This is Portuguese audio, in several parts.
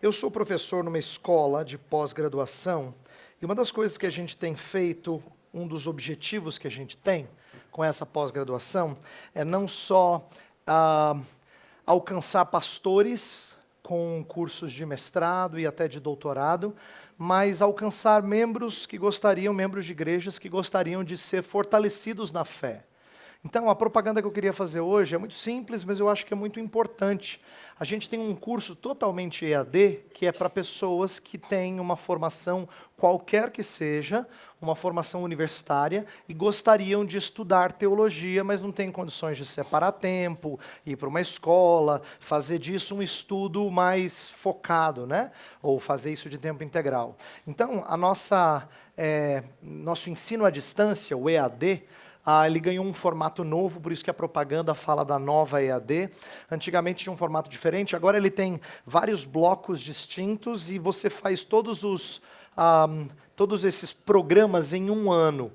Eu sou professor numa escola de pós-graduação e uma das coisas que a gente tem feito, um dos objetivos que a gente tem com essa pós-graduação é não só alcançar pastores com cursos de mestrado e até de doutorado, mas alcançar membros de igrejas que gostariam de ser fortalecidos na fé. Então, a propaganda que eu queria fazer hoje é muito simples, mas eu acho que é muito importante. A gente tem um curso totalmente EAD, que é para pessoas que têm uma formação, qualquer que seja, uma formação universitária, e gostariam de estudar teologia, mas não têm condições de separar tempo, ir para uma escola, fazer disso um estudo mais focado, né? Ou fazer isso de tempo integral. Então, nosso ensino à distância, o EAD, ele ganhou um formato novo, por isso que a propaganda fala da nova EAD. Antigamente tinha um formato diferente, agora ele tem vários blocos distintos e você faz todos esses programas em um ano.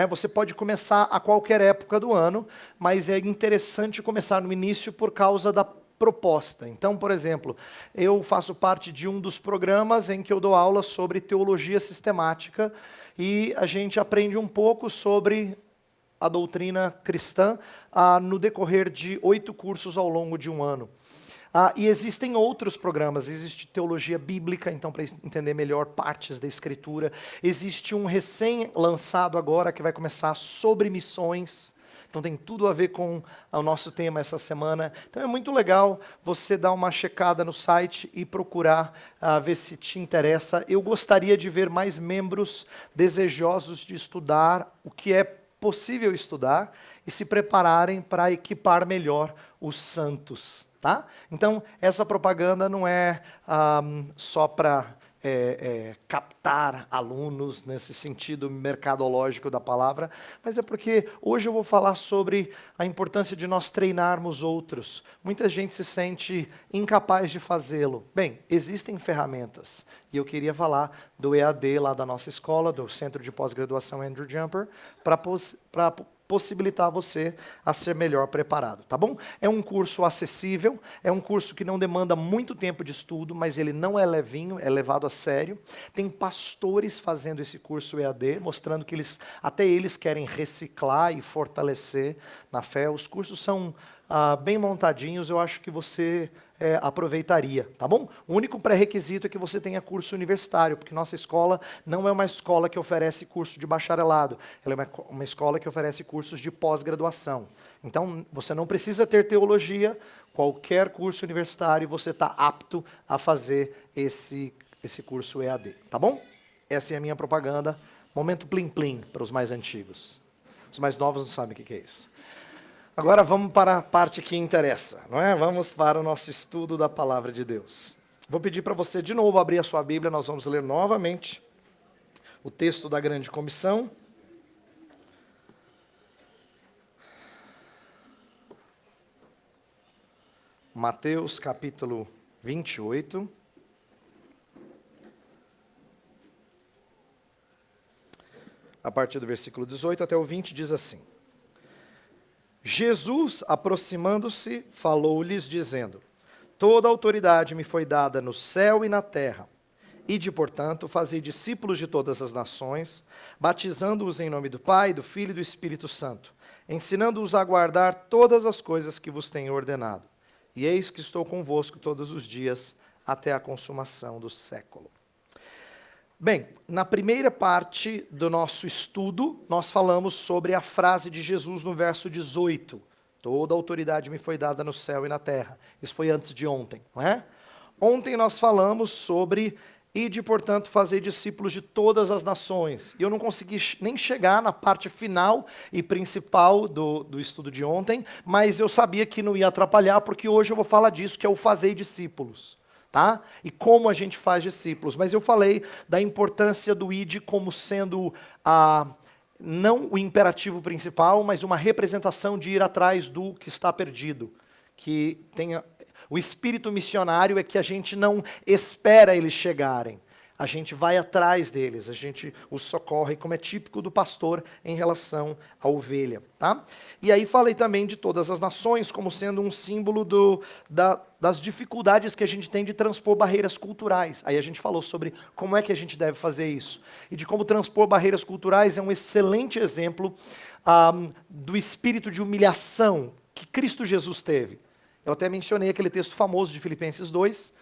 Você pode começar a qualquer época do ano, mas é interessante começar no início por causa da proposta. Então, por exemplo, eu faço parte de um dos programas em que eu dou aula sobre teologia sistemática e a gente aprende um pouco sobre a doutrina cristã no decorrer de 8 cursos ao longo de um ano. E existem outros programas, existe teologia bíblica, então para entender melhor partes da escritura. Existe um recém-lançado agora que vai começar sobre missões, então tem tudo a ver com o nosso tema essa semana. Então é muito legal você dar uma checada no site e procurar ver se te interessa. Eu gostaria de ver mais membros desejosos de estudar o que é possível estudar e se prepararem para equipar melhor os santos, tá? Então, essa propaganda não é só para captar alunos nesse sentido mercadológico da palavra, mas é porque hoje eu vou falar sobre a importância de nós treinarmos outros. Muita gente se sente incapaz de fazê-lo. Bem, existem ferramentas. E eu queria falar do EAD lá da nossa escola, do Centro de Pós-Graduação Andrew Jumper, para possibilitar você a ser melhor preparado, tá bom? É um curso acessível, é um curso que não demanda muito tempo de estudo, mas ele não é levinho, é levado a sério. Tem pastores fazendo esse curso EAD, mostrando que até eles querem reciclar e fortalecer na fé. Os cursos são bem montadinhos, eu acho que você aproveitaria, tá bom? O único pré-requisito é que você tenha curso universitário, porque nossa escola não é uma escola que oferece curso de bacharelado, ela é uma escola que oferece cursos de pós-graduação. Então, você não precisa ter teologia, qualquer curso universitário você está apto a fazer esse curso EAD, tá bom? Essa é a minha propaganda, momento plim-plim para os mais antigos. Os mais novos não sabem o que é isso. Agora vamos para a parte que interessa, não é? Vamos para o nosso estudo da Palavra de Deus. Vou pedir para você de novo abrir a sua Bíblia, nós vamos ler novamente o texto da Grande Comissão. Mateus capítulo 28. A partir do versículo 18 até o 20 diz assim: Jesus, aproximando-se, falou-lhes, dizendo: Toda autoridade me foi dada no céu e na terra. Ide, portanto, fazei discípulos de todas as nações, batizando-os em nome do Pai, do Filho e do Espírito Santo, ensinando-os a guardar todas as coisas que vos tenho ordenado. E eis que estou convosco todos os dias, até a consumação do século. Bem, na primeira parte do nosso estudo, nós falamos sobre a frase de Jesus no verso 18. Toda autoridade me foi dada no céu e na terra. Isso foi antes de ontem, não é? Ontem nós falamos sobre ide, portanto, fazer discípulos de todas as nações. E eu não consegui nem chegar na parte final e principal do estudo de ontem, mas eu sabia que não ia atrapalhar, porque hoje eu vou falar disso, que é o fazer discípulos. Tá? E como a gente faz discípulos. Mas eu falei da importância do id como sendo não o imperativo principal, mas uma representação de ir atrás do que está perdido. O espírito missionário é que a gente não espera eles chegarem. A gente vai atrás deles, a gente os socorre, como é típico do pastor em relação à ovelha. Tá? E aí falei também de todas as nações como sendo um símbolo das dificuldades que a gente tem de transpor barreiras culturais. Aí a gente falou sobre como é que a gente deve fazer isso. E de como transpor barreiras culturais é um excelente exemplo do espírito de humilhação que Cristo Jesus teve. Eu até mencionei aquele texto famoso de Filipenses 2,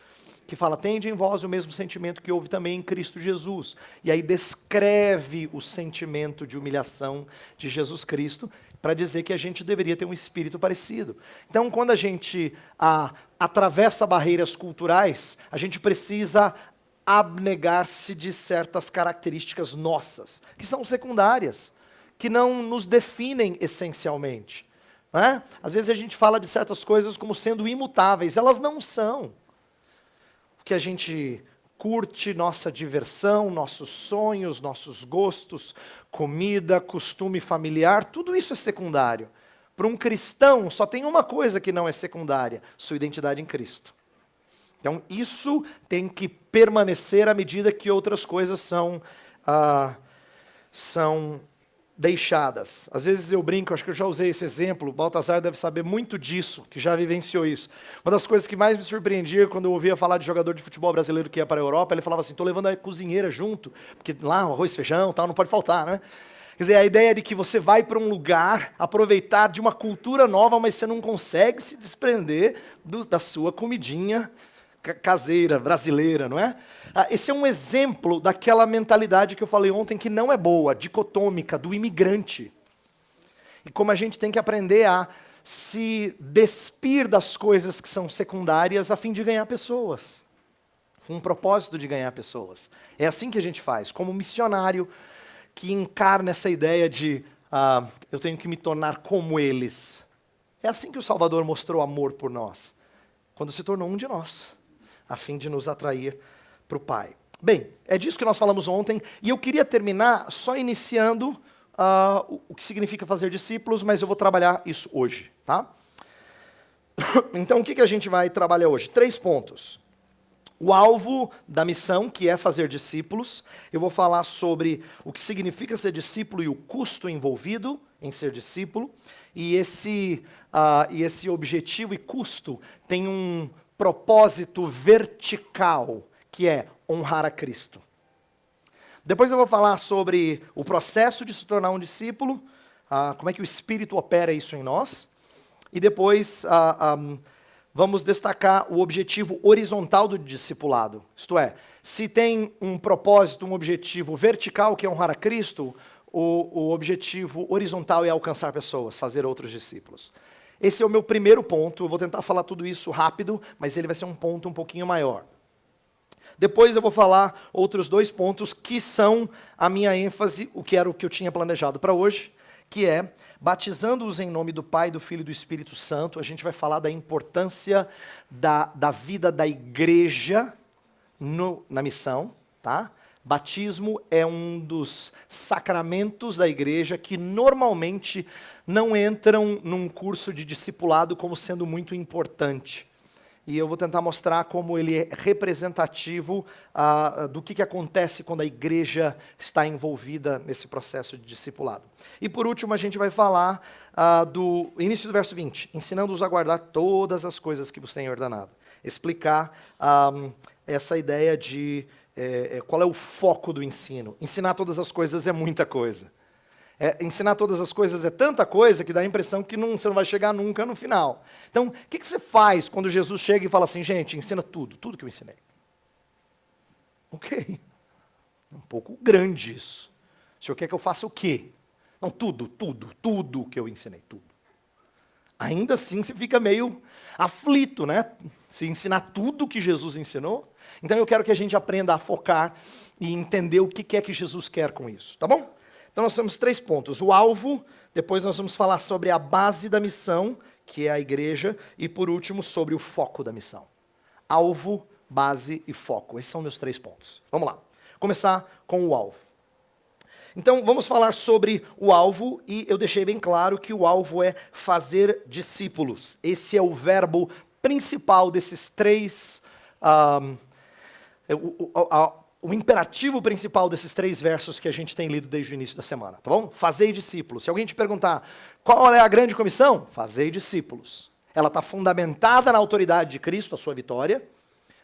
que fala, tende em vós o mesmo sentimento que houve também em Cristo Jesus. E aí descreve o sentimento de humilhação de Jesus Cristo, para dizer que a gente deveria ter um espírito parecido. Então, quando a gente atravessa barreiras culturais, a gente precisa abnegar-se de certas características nossas, que são secundárias, que não nos definem essencialmente. Não é? Às vezes a gente fala de certas coisas como sendo imutáveis, elas não são. Que a gente curte, nossa diversão, nossos sonhos, nossos gostos, comida, costume familiar, tudo isso é secundário. Para um cristão, só tem uma coisa que não é secundária, sua identidade em Cristo. Então, isso tem que permanecer à medida que outras coisas são deixadas. Às vezes eu brinco, acho que eu já usei esse exemplo, o Baltazar deve saber muito disso, que já vivenciou isso. Uma das coisas que mais me surpreendia quando eu ouvia falar de jogador de futebol brasileiro que ia para a Europa, ele falava assim, estou levando a cozinheira junto, porque lá arroz, feijão, tal, não pode faltar, né? Quer dizer, a ideia de que você vai para um lugar, aproveitar de uma cultura nova, mas você não consegue se desprender da sua comidinha caseira, brasileira, não é? Esse é um exemplo daquela mentalidade que eu falei ontem que não é boa, dicotômica, do imigrante. E como a gente tem que aprender a se despir das coisas que são secundárias a fim de ganhar pessoas. Com um propósito de ganhar pessoas. É assim que a gente faz, como missionário que encarna essa ideia de eu tenho que me tornar como eles. É assim que o Salvador mostrou amor por nós, quando se tornou um de nós, a fim de nos atrair para o Pai. Bem, é disso que nós falamos ontem, e eu queria terminar só iniciando o que significa fazer discípulos, mas eu vou trabalhar isso hoje, tá? Então, o que a gente vai trabalhar hoje? 3 pontos. O alvo da missão, que é fazer discípulos. Eu vou falar sobre o que significa ser discípulo e o custo envolvido em ser discípulo. E esse objetivo e custo tem um propósito vertical, que é honrar a Cristo. Depois eu vou falar sobre o processo de se tornar um discípulo, como é que o Espírito opera isso em nós. E depois vamos destacar o objetivo horizontal do discipulado. Isto é, se tem um propósito, um objetivo vertical, que é honrar a Cristo, o objetivo horizontal é alcançar pessoas, fazer outros discípulos. Esse é o meu primeiro ponto, eu vou tentar falar tudo isso rápido, mas ele vai ser um ponto um pouquinho maior. Depois eu vou falar outros 2 pontos que são a minha ênfase, o que era o que eu tinha planejado para hoje, que é, batizando-os em nome do Pai, do Filho e do Espírito Santo, a gente vai falar da importância da vida da igreja na missão, tá? Batismo é um dos sacramentos da igreja que normalmente não entram num curso de discipulado como sendo muito importante. E eu vou tentar mostrar como ele é representativo do que acontece quando a igreja está envolvida nesse processo de discipulado. E por último, a gente vai falar do início do verso 20, ensinando-os a guardar todas as coisas que vos tenho ordenado. Explicar essa ideia de qual é o foco do ensino. Ensinar todas as coisas é muita coisa. Ensinar todas as coisas é tanta coisa que dá a impressão que você não vai chegar nunca no final. Então, o que você faz quando Jesus chega e fala assim, gente, ensina tudo que eu ensinei? Ok. É um pouco grande isso. O senhor quer que eu faça o quê? Não, tudo que eu ensinei, tudo. Ainda assim, você fica meio aflito, né? Se ensinar tudo que Jesus ensinou. Então, eu quero que a gente aprenda a focar e entender o que é que Jesus quer com isso, tá bom? Então nós temos 3 pontos, o alvo, depois nós vamos falar sobre a base da missão, que é a igreja, e por último sobre o foco da missão. Alvo, base e foco, esses são meus 3 pontos. Vamos lá, começar com o alvo. Então vamos falar sobre o alvo, e eu deixei bem claro que o alvo é fazer discípulos. Esse é o verbo principal desses 3... o imperativo principal desses 3 versos que a gente tem lido desde o início da semana, tá bom? Fazei discípulos. Se alguém te perguntar qual é a grande comissão, fazei discípulos. Ela está fundamentada na autoridade de Cristo, a sua vitória,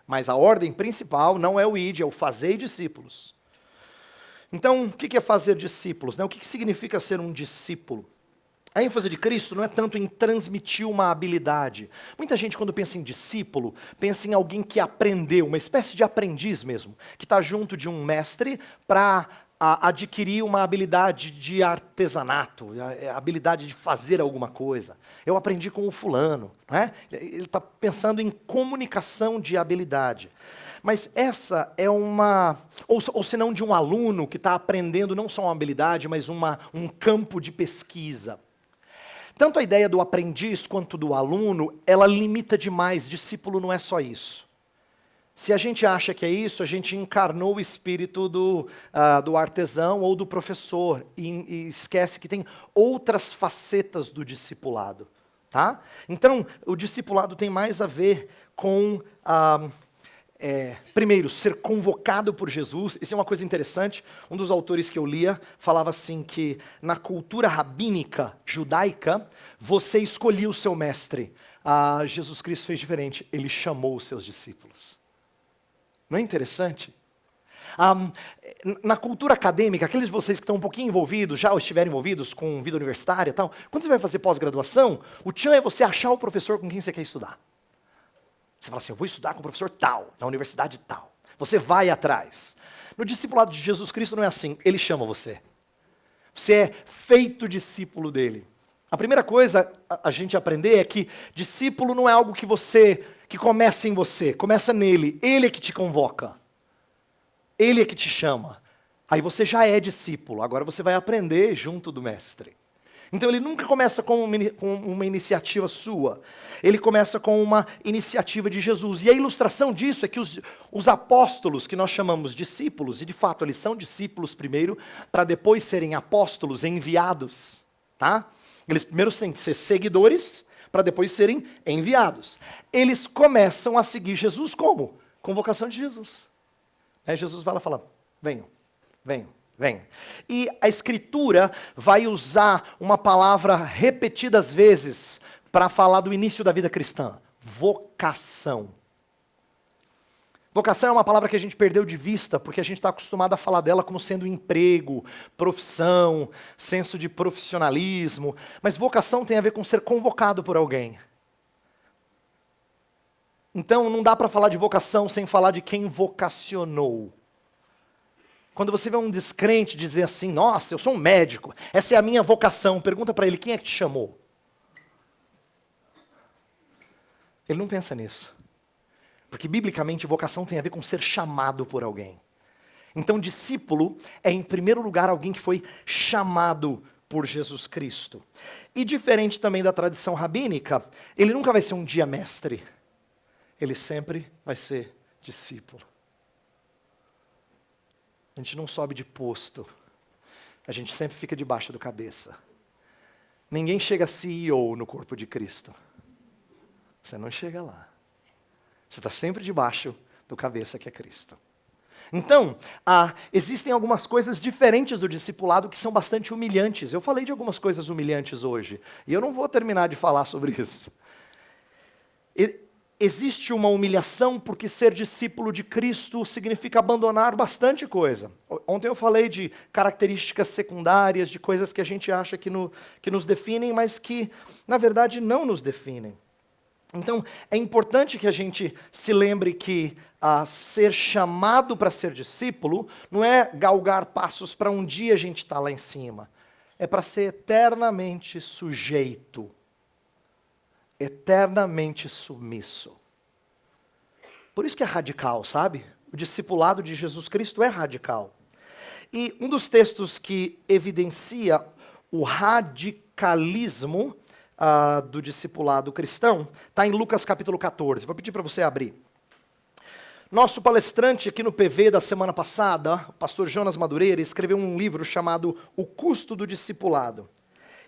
mas a ordem principal não é o ide, é o fazei discípulos. Então, o que é fazer discípulos, né? O que significa ser um discípulo? A ênfase de Cristo não é tanto em transmitir uma habilidade. Muita gente, quando pensa em discípulo, pensa em alguém que aprendeu, uma espécie de aprendiz mesmo, que está junto de um mestre para adquirir uma habilidade de artesanato, a habilidade de fazer alguma coisa. Eu aprendi com o fulano, não é? Ele está pensando em comunicação de habilidade. Mas essa é ou se não de um aluno que está aprendendo não só uma habilidade, mas um campo de pesquisa. Tanto a ideia do aprendiz quanto do aluno, ela limita demais. Discípulo não é só isso. Se a gente acha que é isso, a gente encarnou o espírito do artesão ou do professor e esquece que tem outras facetas do discipulado. Tá? Então, o discipulado tem mais a ver com... primeiro, ser convocado por Jesus. Isso é uma coisa interessante. Um dos autores que eu lia falava assim que na cultura rabínica judaica, você escolhia o seu mestre. Jesus Cristo fez diferente. Ele chamou os seus discípulos. Não é interessante? Na cultura acadêmica, aqueles de vocês que estão um pouquinho envolvidos, já estiverem envolvidos com vida universitária e tal, quando você vai fazer pós-graduação, o tchan é você achar o professor com quem você quer estudar. Você fala assim, eu vou estudar com o professor tal, na universidade tal. Você vai atrás. No discipulado de Jesus Cristo não é assim, ele chama você. Você é feito discípulo dele. A primeira coisa a gente aprender é que discípulo não é algo que começa em você, começa nele. Ele é que te convoca. Ele é que te chama. Aí você já é discípulo, agora você vai aprender junto do mestre. Então ele nunca começa com uma iniciativa sua, ele começa com uma iniciativa de Jesus. E a ilustração disso é que os apóstolos, que nós chamamos discípulos, e de fato eles são discípulos primeiro, para depois serem apóstolos enviados. Tá? Eles primeiro têm que ser seguidores, para depois serem enviados. Eles começam a seguir Jesus como? Convocação de Jesus. Aí Jesus vai lá e fala, venham, venham. Vem. E a Escritura vai usar uma palavra repetidas vezes para falar do início da vida cristã. Vocação. Vocação é uma palavra que a gente perdeu de vista, porque a gente está acostumado a falar dela como sendo emprego, profissão, senso de profissionalismo. Mas vocação tem a ver com ser convocado por alguém. Então não dá para falar de vocação sem falar de quem vocacionou. Quando você vê um descrente dizer assim, nossa, eu sou um médico, essa é a minha vocação, pergunta para ele, quem é que te chamou? Ele não pensa nisso. Porque, biblicamente, vocação tem a ver com ser chamado por alguém. Então, discípulo é, em primeiro lugar, alguém que foi chamado por Jesus Cristo. E, diferente também da tradição rabínica, ele nunca vai ser um dia mestre. Ele sempre vai ser discípulo. A gente não sobe de posto. A gente sempre fica debaixo do cabeça. Ninguém chega a CEO no corpo de Cristo. Você não chega lá. Você está sempre debaixo do cabeça que é Cristo. Então, existem algumas coisas diferentes do discipulado que são bastante humilhantes. Eu falei de algumas coisas humilhantes hoje. E eu não vou terminar de falar sobre isso. Existe uma humilhação porque ser discípulo de Cristo significa abandonar bastante coisa. Ontem eu falei de características secundárias, de coisas que a gente acha que nos definem, mas que, na verdade, não nos definem. Então, é importante que a gente se lembre que ser chamado para ser discípulo não é galgar passos para um dia a gente estar lá em cima. É para ser eternamente sujeito. Eternamente submisso. Por isso que é radical, sabe? O discipulado de Jesus Cristo é radical. E um dos textos que evidencia o radicalismo do discipulado cristão está em Lucas capítulo 14. Vou pedir para você abrir. Nosso palestrante aqui no PV da semana passada, o pastor Jonas Madureira, escreveu um livro chamado O Custo do Discipulado.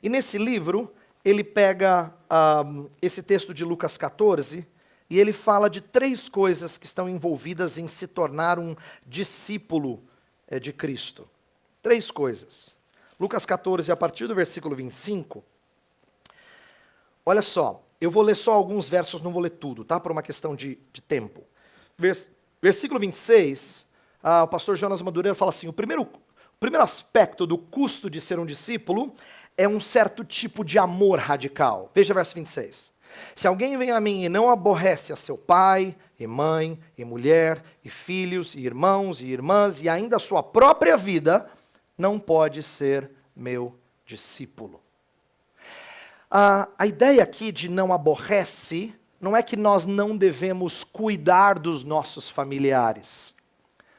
E nesse livro, ele pega esse texto de Lucas 14 E ele fala de 3 coisas que estão envolvidas em se tornar um discípulo de Cristo. 3 coisas. Lucas 14, a partir do versículo 25. Olha só, eu vou ler só alguns versos, não vou ler tudo, tá? Por uma questão de tempo. Versículo 26, o pastor Jonas Madureira fala assim, o primeiro aspecto do custo de ser um discípulo é um certo tipo de amor radical. Veja verso 26. Se alguém vem a mim e não aborrece a seu pai, e mãe, e mulher, e filhos, e irmãos, e irmãs, e ainda a sua própria vida, não pode ser meu discípulo. A ideia aqui de não aborrece, não é que nós não devemos cuidar dos nossos familiares.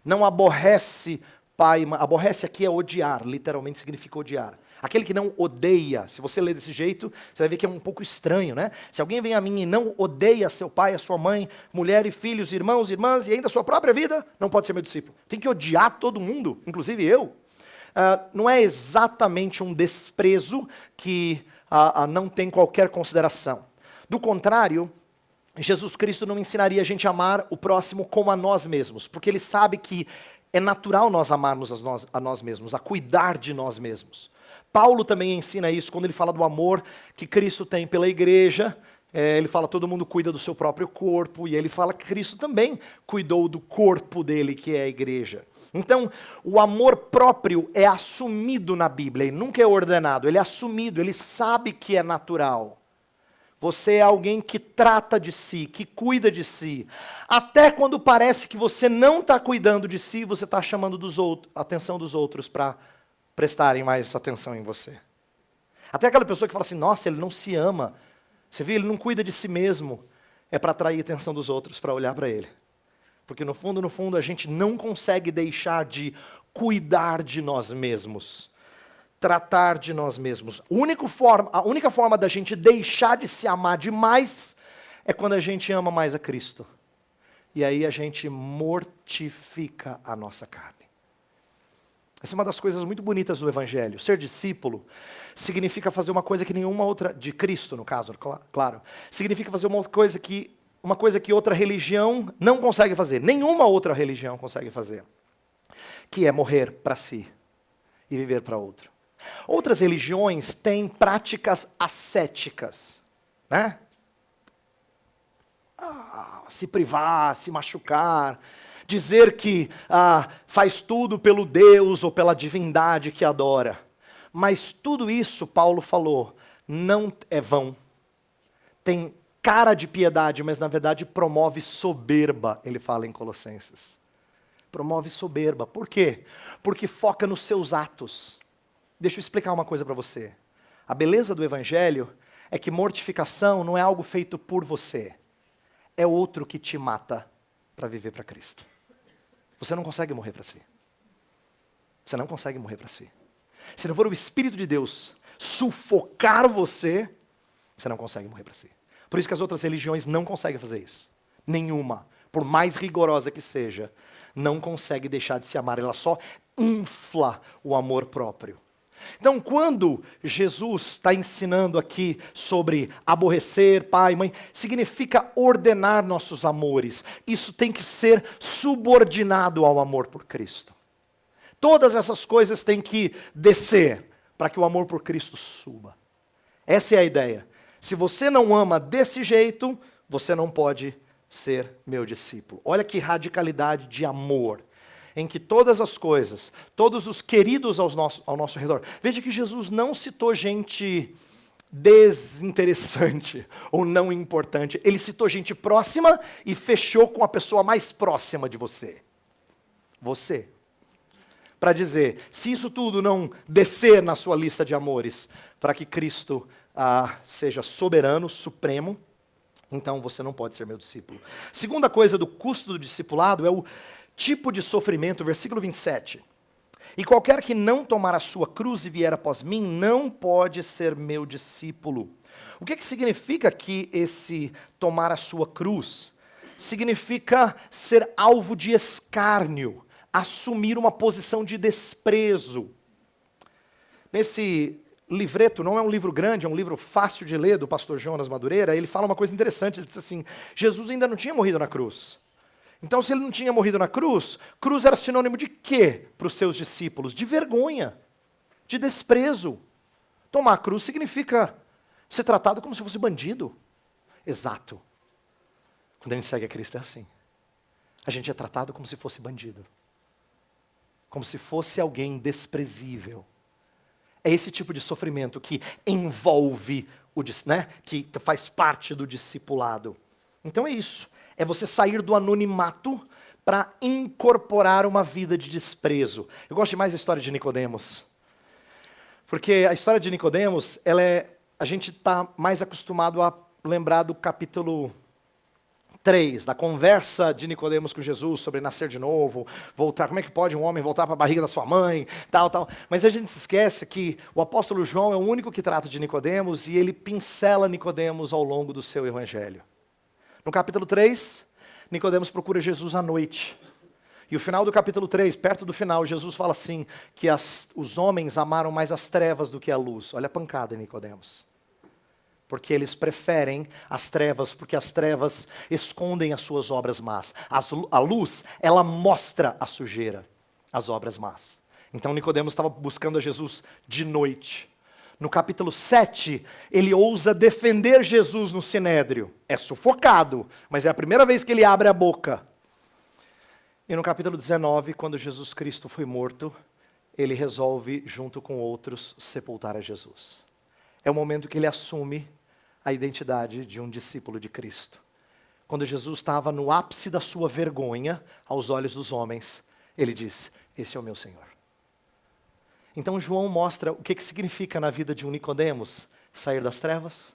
Não aborrece pai, aborrece aqui é odiar, literalmente significa odiar. Aquele que não odeia, se você ler desse jeito, você vai ver que é um pouco estranho, né? Se alguém vem a mim e não odeia seu pai, a sua mãe, mulher e filhos, irmãos, irmãs, e ainda a sua própria vida, não pode ser meu discípulo. Tem que odiar todo mundo, inclusive eu. Não é exatamente um desprezo que não tem qualquer consideração. Do contrário, Jesus Cristo não ensinaria a gente a amar o próximo como a nós mesmos, porque ele sabe que é natural nós amarmos a nós mesmos, a cuidar de nós mesmos. Paulo também ensina isso quando ele fala do amor que Cristo tem pela igreja. Ele fala todo mundo cuida do seu próprio corpo, e ele fala que Cristo também cuidou do corpo dele, que é a igreja. Então, o amor próprio é assumido na Bíblia, ele nunca é ordenado, ele é assumido, ele sabe que é natural. Você é alguém que trata de si, que cuida de si. Até quando parece que você não está cuidando de si, você está chamando a atenção dos outros para prestarem mais atenção em você. Até aquela pessoa que fala assim, nossa, ele não se ama. Você viu, ele não cuida de si mesmo. É para atrair a atenção dos outros, para olhar para ele. Porque no fundo, a gente não consegue deixar de cuidar de nós mesmos. Tratar de nós mesmos. A única forma da gente deixar de se amar demais é quando a gente ama mais a Cristo. E aí a gente mortifica a nossa carne. Essa é uma das coisas muito bonitas do Evangelho. Ser discípulo significa fazer uma coisa que nenhuma outra, de Cristo no caso, claro, significa fazer uma coisa que outra religião não consegue fazer, nenhuma outra religião consegue fazer, que é morrer para si e viver para outro. Outras religiões têm práticas ascéticas, né? Se privar, se machucar, dizer que faz tudo pelo Deus ou pela divindade que adora. Mas tudo isso, Paulo falou, não é vão. Tem cara de piedade, mas na verdade promove soberba, ele fala em Colossenses. Promove soberba. Por quê? Porque foca nos seus atos. Deixa eu explicar uma coisa para você. A beleza do Evangelho é que mortificação não é algo feito por você. É outro que te mata para viver para Cristo. Você não consegue morrer para si. Você não consegue morrer para si. Se não for o Espírito de Deus sufocar você, você não consegue morrer para si. Por isso que as outras religiões não conseguem fazer isso. Nenhuma, por mais rigorosa que seja, não consegue deixar de se amar. Ela só infla o amor próprio. Então, quando Jesus está ensinando aqui sobre aborrecer pai e mãe, significa ordenar nossos amores. Isso tem que ser subordinado ao amor por Cristo. Todas essas coisas têm que descer para que o amor por Cristo suba. Essa é a ideia. Se você não ama desse jeito, você não pode ser meu discípulo. Olha que radicalidade de amor, em que todas as coisas, todos os queridos ao nosso redor. Veja que Jesus não citou gente desinteressante ou não importante. Ele citou gente próxima e fechou com a pessoa mais próxima de você. Você. Para dizer, se isso tudo não descer na sua lista de amores, para que Cristo seja soberano, supremo, então você não pode ser meu discípulo. Segunda coisa do custo do discipulado é o tipo de sofrimento, versículo 27. E qualquer que não tomar a sua cruz e vier após mim, não pode ser meu discípulo. O que significa que esse tomar a sua cruz? Significa ser alvo de escárnio, assumir uma posição de desprezo. Nesse livreto, não é um livro grande, é um livro fácil de ler, do pastor Jonas Madureira. Ele fala uma coisa interessante, ele diz assim, Jesus ainda não tinha morrido na cruz. Então, se ele não tinha morrido na cruz, cruz era sinônimo de quê para os seus discípulos? De vergonha, de desprezo. Tomar a cruz significa ser tratado como se fosse bandido. Exato. Quando a gente segue a Cristo é assim. A gente é tratado como se fosse bandido. Como se fosse alguém desprezível. É esse tipo de sofrimento que envolve, que faz parte do discipulado. Então é isso. É você sair do anonimato para incorporar uma vida de desprezo. Eu gosto demais da história de Nicodemos. Porque a história de Nicodemos, a gente está mais acostumado a lembrar do capítulo 3, da conversa de Nicodemos com Jesus sobre nascer de novo, voltar, como é que pode um homem voltar para a barriga da sua mãe, tal. Mas a gente se esquece que o apóstolo João é o único que trata de Nicodemos e ele pincela Nicodemos ao longo do seu evangelho. No capítulo 3, Nicodemos procura Jesus à noite. E o final do capítulo 3, perto do final, Jesus fala assim, que os homens amaram mais as trevas do que a luz. Olha a pancada em Nicodemos. Porque eles preferem as trevas, porque as trevas escondem as suas obras más. A luz, ela mostra a sujeira, as obras más. Então Nicodemos estava buscando a Jesus de noite. No capítulo 7, ele ousa defender Jesus no Sinédrio. É sufocado, mas é a primeira vez que ele abre a boca. E no capítulo 19, quando Jesus Cristo foi morto, ele resolve, junto com outros, sepultar a Jesus. É o momento que ele assume a identidade de um discípulo de Cristo. Quando Jesus estava no ápice da sua vergonha, aos olhos dos homens, ele diz, esse é o meu Senhor. Então João mostra o que significa na vida de um Nicodemos sair das trevas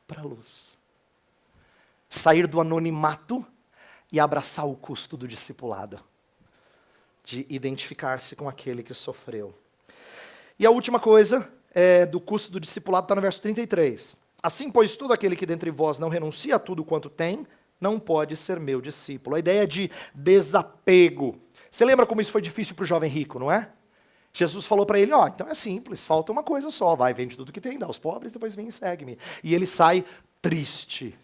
para a luz. Sair do anonimato e abraçar o custo do discipulado. De identificar-se com aquele que sofreu. E a última coisa do custo do discipulado está no verso 33. Assim, pois, todo aquele que dentre vós não renuncia a tudo quanto tem, não pode ser meu discípulo. A ideia de desapego. Você lembra como isso foi difícil para o jovem rico, não é? Jesus falou para ele, então é simples, falta uma coisa só, vai, vende tudo que tem, dá aos pobres, depois vem e segue-me. E ele sai triste.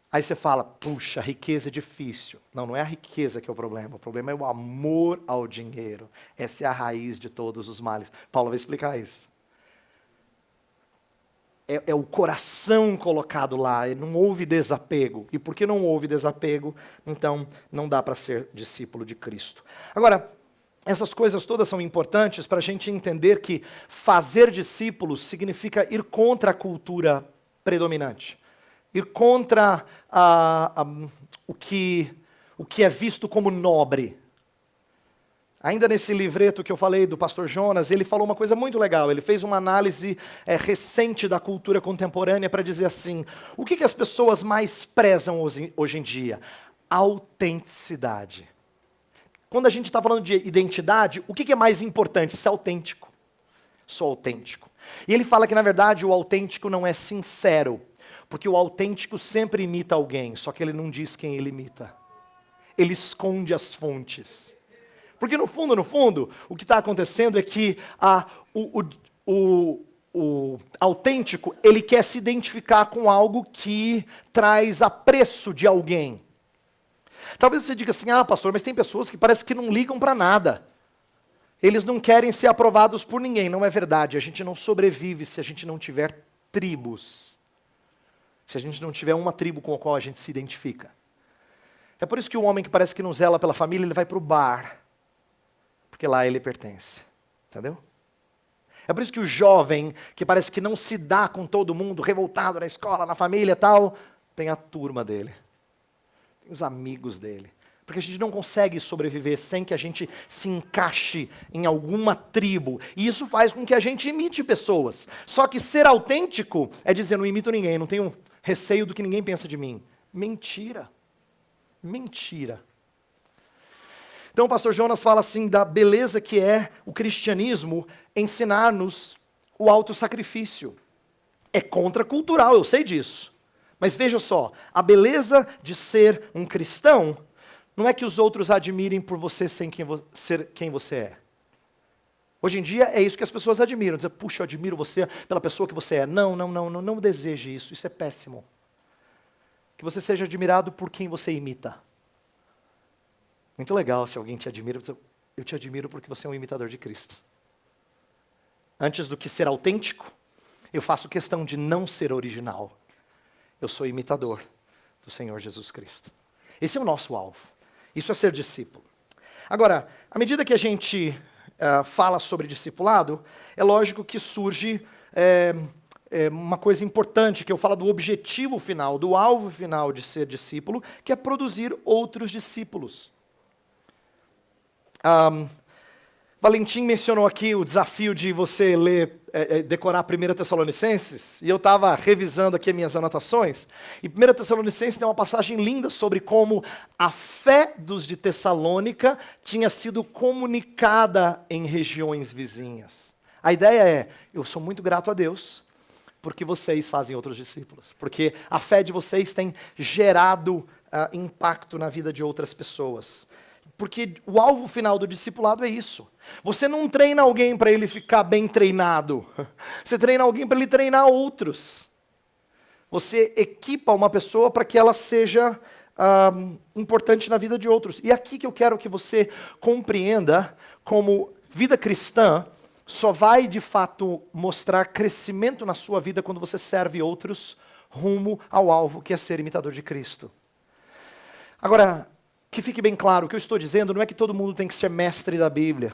Aí você fala, puxa, a riqueza é difícil. Não é a riqueza que é o problema é o amor ao dinheiro. Essa é a raiz de todos os males. Paulo vai explicar isso. É o coração colocado lá, não houve desapego. E porque não houve desapego, então não dá para ser discípulo de Cristo. Agora, essas coisas todas são importantes para a gente entender que fazer discípulos significa ir contra a cultura predominante. Ir contra o que é visto como nobre. Ainda nesse livreto que eu falei do pastor Jonas, ele falou uma coisa muito legal. Ele fez uma análise recente da cultura contemporânea para dizer assim, o que as pessoas mais prezam hoje em dia? Autenticidade. Quando a gente está falando de identidade, o que é mais importante? Ser autêntico. Sou autêntico. E ele fala que, na verdade, o autêntico não é sincero. Porque o autêntico sempre imita alguém, só que ele não diz quem ele imita. Ele esconde as fontes. Porque no fundo, o que está acontecendo é que o autêntico, ele quer se identificar com algo que traz apreço de alguém. Talvez você diga assim, pastor, mas tem pessoas que parece que não ligam para nada. Eles não querem ser aprovados por ninguém. Não é verdade, a gente não sobrevive se a gente não tiver tribos. Se a gente não tiver uma tribo com a qual a gente se identifica. É por isso que o homem que parece que não zela pela família, ele vai para o bar. Porque lá ele pertence. Entendeu? É por isso que o jovem, que parece que não se dá com todo mundo, revoltado na escola, na família e tal, tem a turma dele. Tem os amigos dele. Porque a gente não consegue sobreviver sem que a gente se encaixe em alguma tribo. E isso faz com que a gente imite pessoas. Só que ser autêntico é dizer, não imito ninguém, não tenho receio do que ninguém pensa de mim. Mentira. Mentira. Então o pastor Jonas fala assim da beleza que é o cristianismo ensinar-nos o autossacrifício. É contracultural, eu sei disso. Mas veja só, a beleza de ser um cristão não é que os outros admirem por você ser quem você é. Hoje em dia é isso que as pessoas admiram. Dizer, puxa, eu admiro você pela pessoa que você é. Não deseje isso. Isso é péssimo. Que você seja admirado por quem você imita. Muito legal se alguém te admira. Eu te admiro porque você é um imitador de Cristo. Antes do que ser autêntico, eu faço questão de não ser original. Eu sou imitador do Senhor Jesus Cristo. Esse é o nosso alvo. Isso é ser discípulo. Agora, à medida que a gente fala sobre discipulado, é lógico que surge uma coisa importante, que eu falo do objetivo final, do alvo final de ser discípulo, que é produzir outros discípulos. Valentim mencionou aqui o desafio de você decorar 1 Tessalonicenses, e eu estava revisando aqui as minhas anotações, e 1 Tessalonicenses tem uma passagem linda sobre como a fé dos de Tessalônica tinha sido comunicada em regiões vizinhas. A ideia é, eu sou muito grato a Deus, porque vocês fazem outros discípulos, porque a fé de vocês tem gerado impacto na vida de outras pessoas. Porque o alvo final do discipulado é isso. Você não treina alguém para ele ficar bem treinado. Você treina alguém para ele treinar outros. Você equipa uma pessoa para que ela seja importante na vida de outros. E aqui que eu quero que você compreenda como vida cristã só vai de fato mostrar crescimento na sua vida quando você serve outros rumo ao alvo que é ser imitador de Cristo. Agora, que fique bem claro, o que eu estou dizendo não é que todo mundo tem que ser mestre da Bíblia.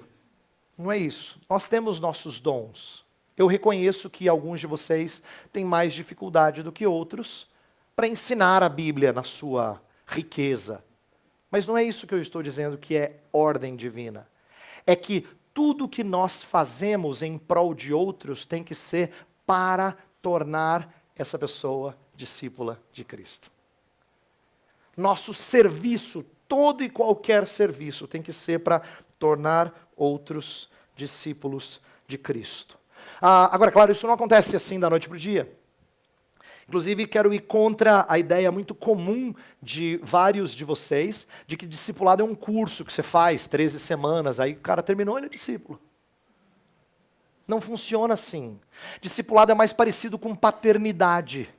Não é isso. Nós temos nossos dons. Eu reconheço que alguns de vocês têm mais dificuldade do que outros para ensinar a Bíblia na sua riqueza. Mas não é isso que eu estou dizendo que é ordem divina. É que tudo que nós fazemos em prol de outros tem que ser para tornar essa pessoa discípula de Cristo. Nosso serviço, todo e qualquer serviço, tem que ser para tornar outros discípulos de Cristo. Agora, claro, isso não acontece assim da noite para o dia. Inclusive, quero ir contra a ideia muito comum de vários de vocês, de que discipulado é um curso que você faz 13 semanas, aí o cara terminou, ele é discípulo. Não funciona assim. Discipulado é mais parecido com paternidade.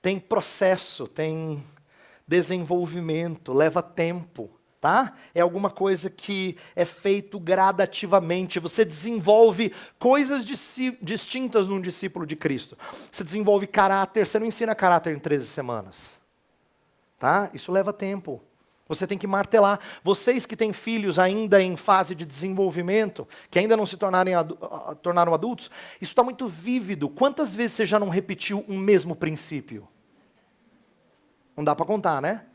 Tem processo, tem desenvolvimento, leva tempo, tá? É alguma coisa que é feito gradativamente. Você desenvolve coisas distintas num discípulo de Cristo. Você desenvolve caráter, você não ensina caráter em 13 semanas. Tá? Isso leva tempo. Você tem que martelar. Vocês que têm filhos ainda em fase de desenvolvimento, que ainda não se tornaram adultos, isso está muito vívido. Quantas vezes você já não repetiu um mesmo princípio? Não dá para contar, né?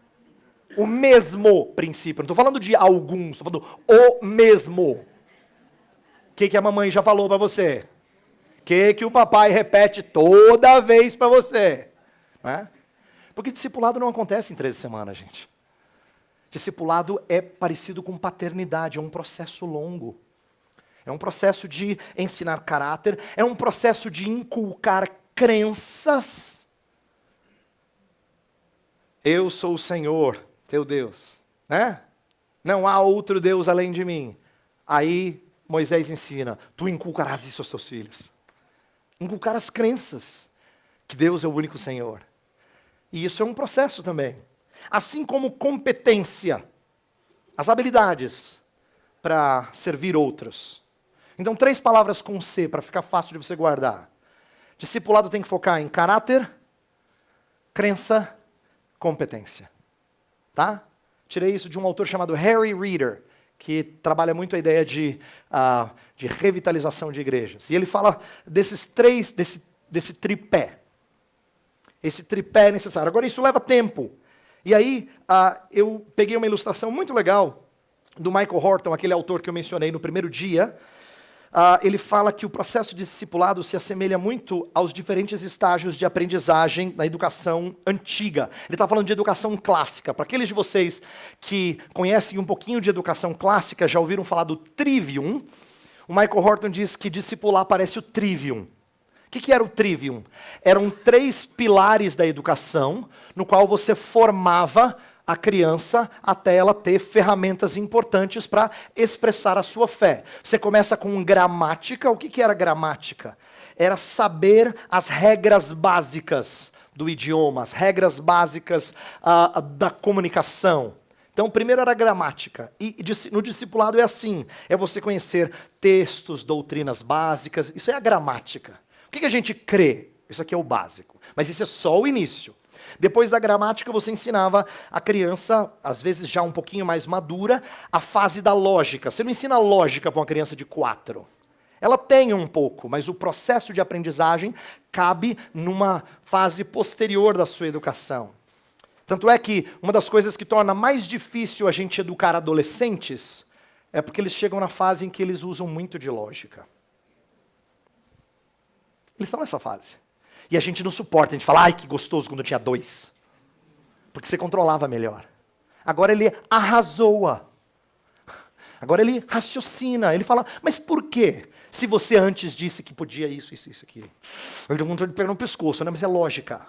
O mesmo princípio. Não estou falando de alguns, estou falando o mesmo. O que a mamãe já falou para você? O que o papai repete toda vez para você? Né? Porque discipulado não acontece em 13 semanas, gente. Discipulado é parecido com paternidade, é um processo longo. É um processo de ensinar caráter, é um processo de inculcar crenças. Eu sou o Senhor, teu Deus, né? Não há outro Deus além de mim. Aí Moisés ensina, tu inculcarás isso aos teus filhos. Inculcar as crenças, que Deus é o único Senhor. E isso é um processo também. Assim como competência, as habilidades para servir outros. Então 3 palavras com C, para ficar fácil de você guardar. Discipulado tem que focar em caráter, crença, competência. Tá? Tirei isso de um autor chamado Harry Reeder, que trabalha muito a ideia de revitalização de igrejas. E ele fala desses 3, desse tripé. Esse tripé é necessário. Agora, isso leva tempo. E aí, eu peguei uma ilustração muito legal do Michael Horton, aquele autor que eu mencionei no primeiro dia. Ele fala que o processo de discipulado se assemelha muito aos diferentes estágios de aprendizagem na educação antiga. Ele está falando de educação clássica. Para aqueles de vocês que conhecem um pouquinho de educação clássica, já ouviram falar do trivium, o Michael Horton diz que discipular parece o trivium. O que era o trivium? Eram 3 pilares da educação, no qual você formava a criança até ela ter ferramentas importantes para expressar a sua fé. Você começa com gramática. O que era gramática? Era saber as regras básicas do idioma, as regras básicas da comunicação. Então, primeiro era gramática. E no discipulado é assim, é você conhecer textos, doutrinas básicas. Isso é a gramática. O que a gente crê? Isso aqui é o básico. Mas isso é só o início. Depois da gramática, você ensinava a criança, às vezes já um pouquinho mais madura, a fase da lógica. Você não ensina lógica para uma criança de 4. Ela tem um pouco, mas o processo de aprendizagem cabe numa fase posterior da sua educação. Tanto é que uma das coisas que torna mais difícil a gente educar adolescentes é porque eles chegam na fase em que eles usam muito de lógica. Eles estão nessa fase. E a gente não suporta, a gente fala, ai, que gostoso quando eu tinha 2. Porque você controlava melhor. Agora ele arrazoa. Agora ele raciocina. Ele fala, mas por quê? Se você antes disse que podia isso, aqui. Eu tenho vontade de pegar no pescoço, né? Mas é lógica.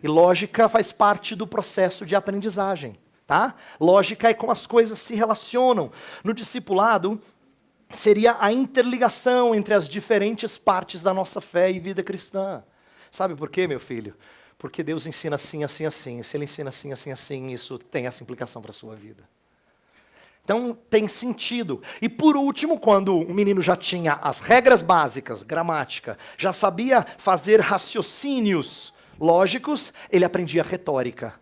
E lógica faz parte do processo de aprendizagem. Tá? Lógica é como as coisas se relacionam. No discipulado, seria a interligação entre as diferentes partes da nossa fé e vida cristã. Sabe por quê, meu filho? Porque Deus ensina assim, assim, assim. Se Ele ensina assim, assim, assim, isso tem essa implicação para a sua vida. Então, tem sentido. E por último, quando o menino já tinha as regras básicas, gramática, já sabia fazer raciocínios lógicos, ele aprendia retórica.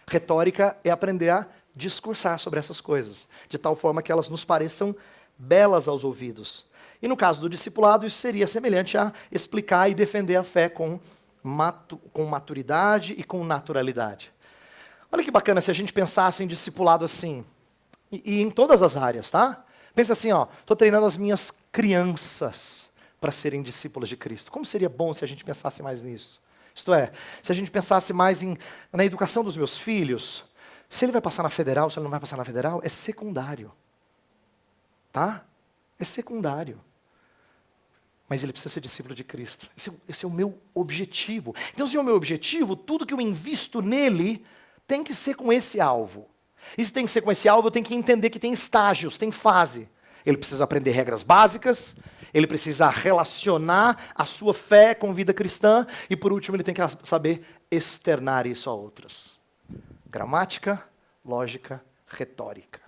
Retórica é aprender a discursar sobre essas coisas, de tal forma que elas nos pareçam belas aos ouvidos. E no caso do discipulado, isso seria semelhante a explicar e defender a fé com maturidade e com naturalidade. Olha que bacana se a gente pensasse em discipulado assim, e em todas as áreas, tá? Pensa assim, ó, estou treinando as minhas crianças para serem discípulos de Cristo. Como seria bom se a gente pensasse mais nisso? Isto é, se a gente pensasse mais na educação dos meus filhos, se ele vai passar na federal, se ele não vai passar na federal, é secundário. Tá? É secundário. Mas ele precisa ser discípulo de Cristo. Esse é o meu objetivo. Então, se é o meu objetivo, tudo que eu invisto nele tem que ser com esse alvo. E se tem que ser com esse alvo, eu tenho que entender que tem estágios, tem fase. Ele precisa aprender regras básicas, ele precisa relacionar a sua fé com vida cristã, e por último, ele tem que saber externar isso a outros. Gramática, lógica, retórica.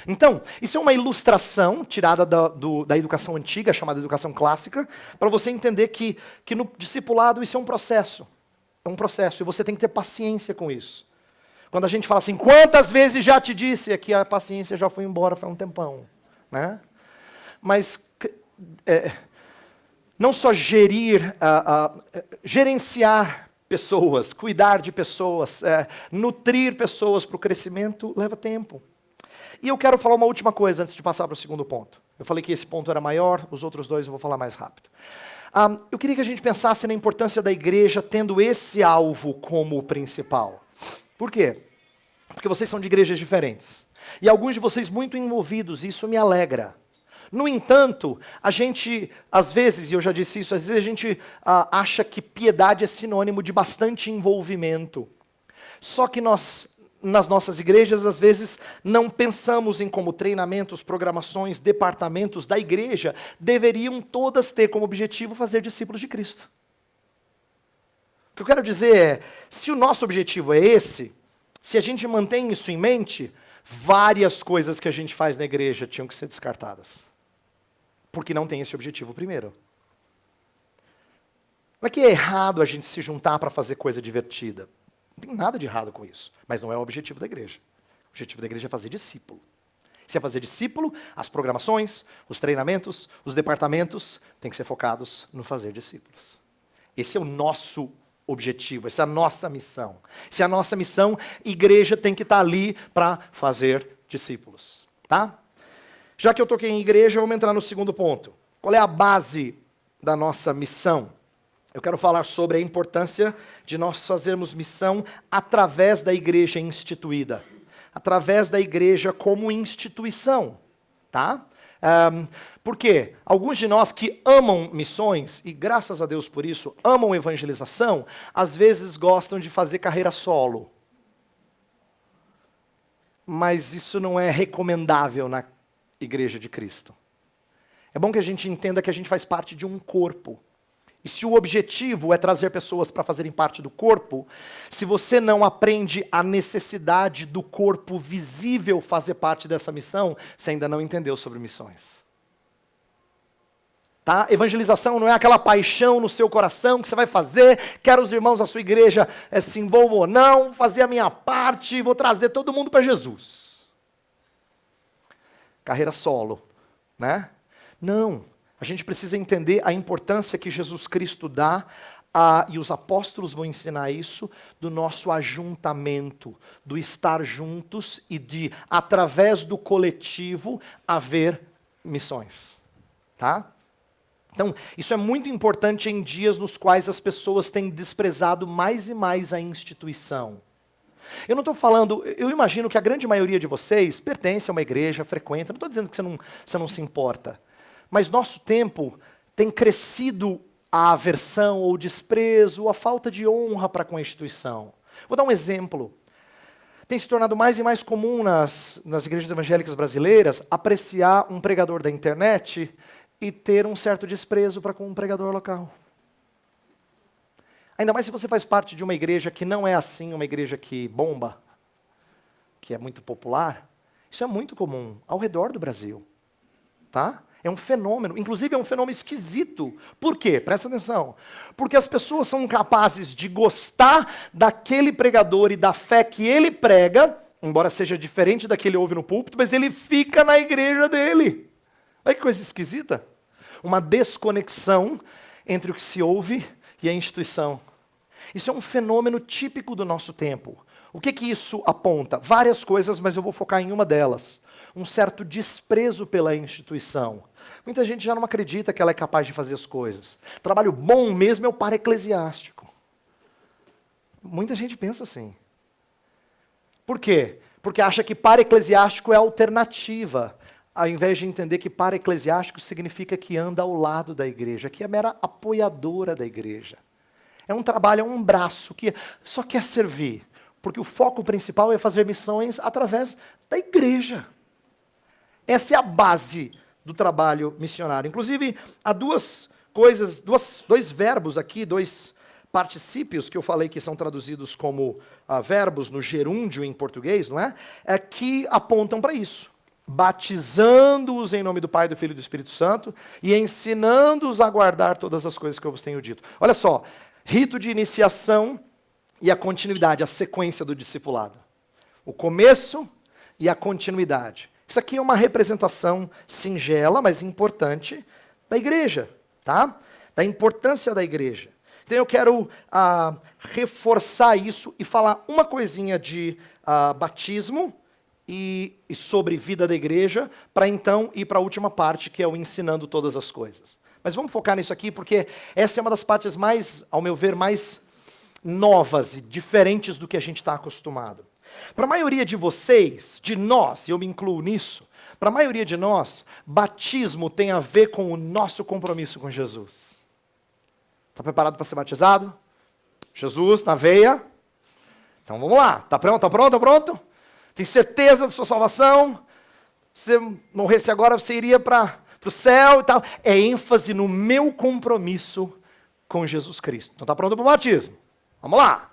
Então, isso é uma ilustração tirada da educação antiga, chamada educação clássica, para você entender que no discipulado isso é um processo. É um processo, e você tem que ter paciência com isso. Quando a gente fala assim, quantas vezes já te disse, aqui a paciência já foi embora faz um tempão. Né? Mas não só gerenciar pessoas, cuidar de pessoas, nutrir pessoas para o crescimento, leva tempo. E eu quero falar uma última coisa antes de passar para o segundo ponto. Eu falei que esse ponto era maior, os outros dois eu vou falar mais rápido. Eu queria que a gente pensasse na importância da igreja tendo esse alvo como o principal. Por quê? Porque vocês são de igrejas diferentes. E alguns de vocês muito envolvidos, e isso me alegra. No entanto, a gente, às vezes, e eu já disse isso, às vezes a gente acha que piedade é sinônimo de bastante envolvimento. Só que nós, nas nossas igrejas, às vezes, não pensamos em como treinamentos, programações, departamentos da igreja deveriam todas ter como objetivo fazer discípulos de Cristo. O que eu quero dizer é, se o nosso objetivo é esse, se a gente mantém isso em mente, várias coisas que a gente faz na igreja tinham que ser descartadas. Porque não tem esse objetivo primeiro. Não é que é errado a gente se juntar para fazer coisa divertida. Não tem nada de errado com isso. Mas não é o objetivo da igreja. O objetivo da igreja é fazer discípulo. Se é fazer discípulo, as programações, os treinamentos, os departamentos têm que ser focados no fazer discípulos. Esse é o nosso objetivo, essa é a nossa missão. Se é a nossa missão, igreja tem que estar ali para fazer discípulos. Tá? Já que eu toquei em igreja, vamos entrar no segundo ponto. Qual é a base da nossa missão? Eu quero falar sobre a importância de nós fazermos missão através da igreja instituída. Através da igreja como instituição. Tá? Por quê? Alguns de nós que amam missões, e graças a Deus por isso, amam evangelização, às vezes gostam de fazer carreira solo. mas isso não é recomendável na Igreja de Cristo. É bom que a gente entenda que a gente faz parte de um corpo. E se o objetivo é trazer pessoas para fazerem parte do corpo, se você não aprende a necessidade do corpo visível fazer parte dessa missão, você ainda não entendeu sobre missões. Tá? Evangelização não é aquela paixão no seu coração que você vai fazer, quero os irmãos da sua igreja se envolvam ou não, fazer a minha parte, vou trazer todo mundo para Jesus. Carreira solo, né? Não, a gente precisa entender a importância que Jesus Cristo dá, e os apóstolos vão ensinar isso, do nosso ajuntamento, do estar juntos e de, através do coletivo, haver missões. Tá? Então, isso é muito importante em dias nos quais as pessoas têm desprezado mais e mais a instituição. Eu não estou falando, eu imagino que a grande maioria de vocês pertence a uma igreja, frequenta, não estou dizendo que você não se importa, mas nosso tempo tem crescido a aversão ou o desprezo, a falta de honra para com a instituição. Vou dar um exemplo. Tem se tornado mais e mais comum nas igrejas evangélicas brasileiras apreciar um pregador da internet e ter um certo desprezo para com um pregador local. Ainda mais se você faz parte de uma igreja que não é assim, uma igreja que bomba, que é muito popular. Isso é muito comum ao redor do Brasil. Tá? É um fenômeno, inclusive é um fenômeno esquisito. Por quê? Presta atenção. Porque as pessoas são capazes de gostar daquele pregador e da fé que ele prega, embora seja diferente da que ele ouve no púlpito, mas ele fica na igreja dele. Olha que coisa esquisita. Uma desconexão entre o que se ouve e a instituição. Isso é um fenômeno típico do nosso tempo. O que isso aponta? Várias coisas, mas eu vou focar em uma delas. Um certo desprezo pela instituição. Muita gente já não acredita que ela é capaz de fazer as coisas. Trabalho bom mesmo é o para-eclesiástico. Muita gente pensa assim. Por quê? Porque acha que para-eclesiástico é alternativa, ao invés de entender que para-eclesiástico significa que anda ao lado da igreja, que é mera apoiadora da igreja. É um trabalho, é um braço que só quer servir, porque o foco principal é fazer missões através da igreja. Essa é a base do trabalho missionário. Inclusive, há dois verbos aqui, dois particípios que eu falei que são traduzidos como verbos no gerúndio em português, não é? Que apontam para isso. Batizando-os em nome do Pai, do Filho e do Espírito Santo e ensinando-os a guardar todas as coisas que eu vos tenho dito. Olha só, rito de iniciação e a continuidade, a sequência do discipulado. O começo e a continuidade. Isso aqui é uma representação singela, mas importante, da igreja, tá? Da importância da igreja. Então eu quero reforçar isso e falar uma coisinha de batismo e sobre vida da igreja, para então ir para a última parte, que é o ensinando todas as coisas. Mas vamos focar nisso aqui, porque essa é uma das partes mais, ao meu ver, mais novas e diferentes do que a gente está acostumado. Para a maioria de vocês, de nós, e eu me incluo nisso, para a maioria de nós, batismo tem a ver com o nosso compromisso com Jesus. Está preparado para ser batizado? Jesus na veia? Então vamos lá. Está pronto? Está pronto? Está pronto? Tem certeza da sua salvação? Se você morresse agora, você iria para o céu e tal. É ênfase no meu compromisso com Jesus Cristo. Então está pronto para o batismo? Vamos lá.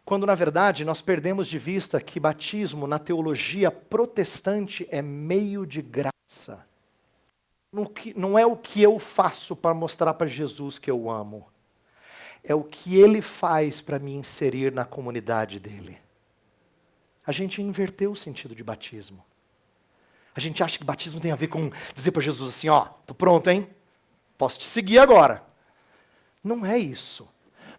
Quando, na verdade, nós perdemos de vista que batismo, na teologia protestante, é meio de graça. Não é o que eu faço para mostrar para Jesus que eu amo. É o que Ele faz para me inserir na comunidade dEle. A gente inverteu o sentido de batismo. A gente acha que batismo tem a ver com dizer para Jesus assim, ó, tô pronto, hein? Posso te seguir agora. Não é isso.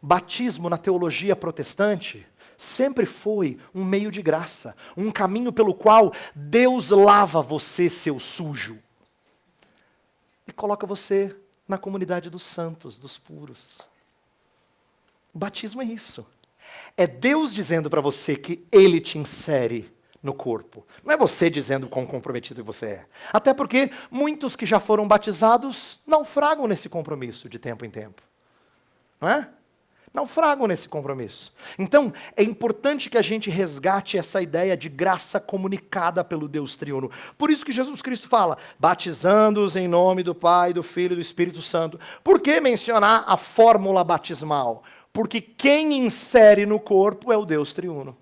Batismo na teologia protestante sempre foi um meio de graça, um caminho pelo qual Deus lava você, seu sujo, e coloca você na comunidade dos santos, dos puros. O batismo é isso. É Deus dizendo para você que Ele te insere no corpo. Não é você dizendo quão comprometido você é. Até porque muitos que já foram batizados naufragam nesse compromisso de tempo em tempo. Não é? naufragam nesse compromisso. Então, é importante que a gente resgate essa ideia de graça comunicada pelo Deus triuno. Por isso que Jesus Cristo fala, batizando-os em nome do Pai, do Filho e do Espírito Santo. Por que mencionar a fórmula batismal? Porque quem insere no corpo é o Deus triuno.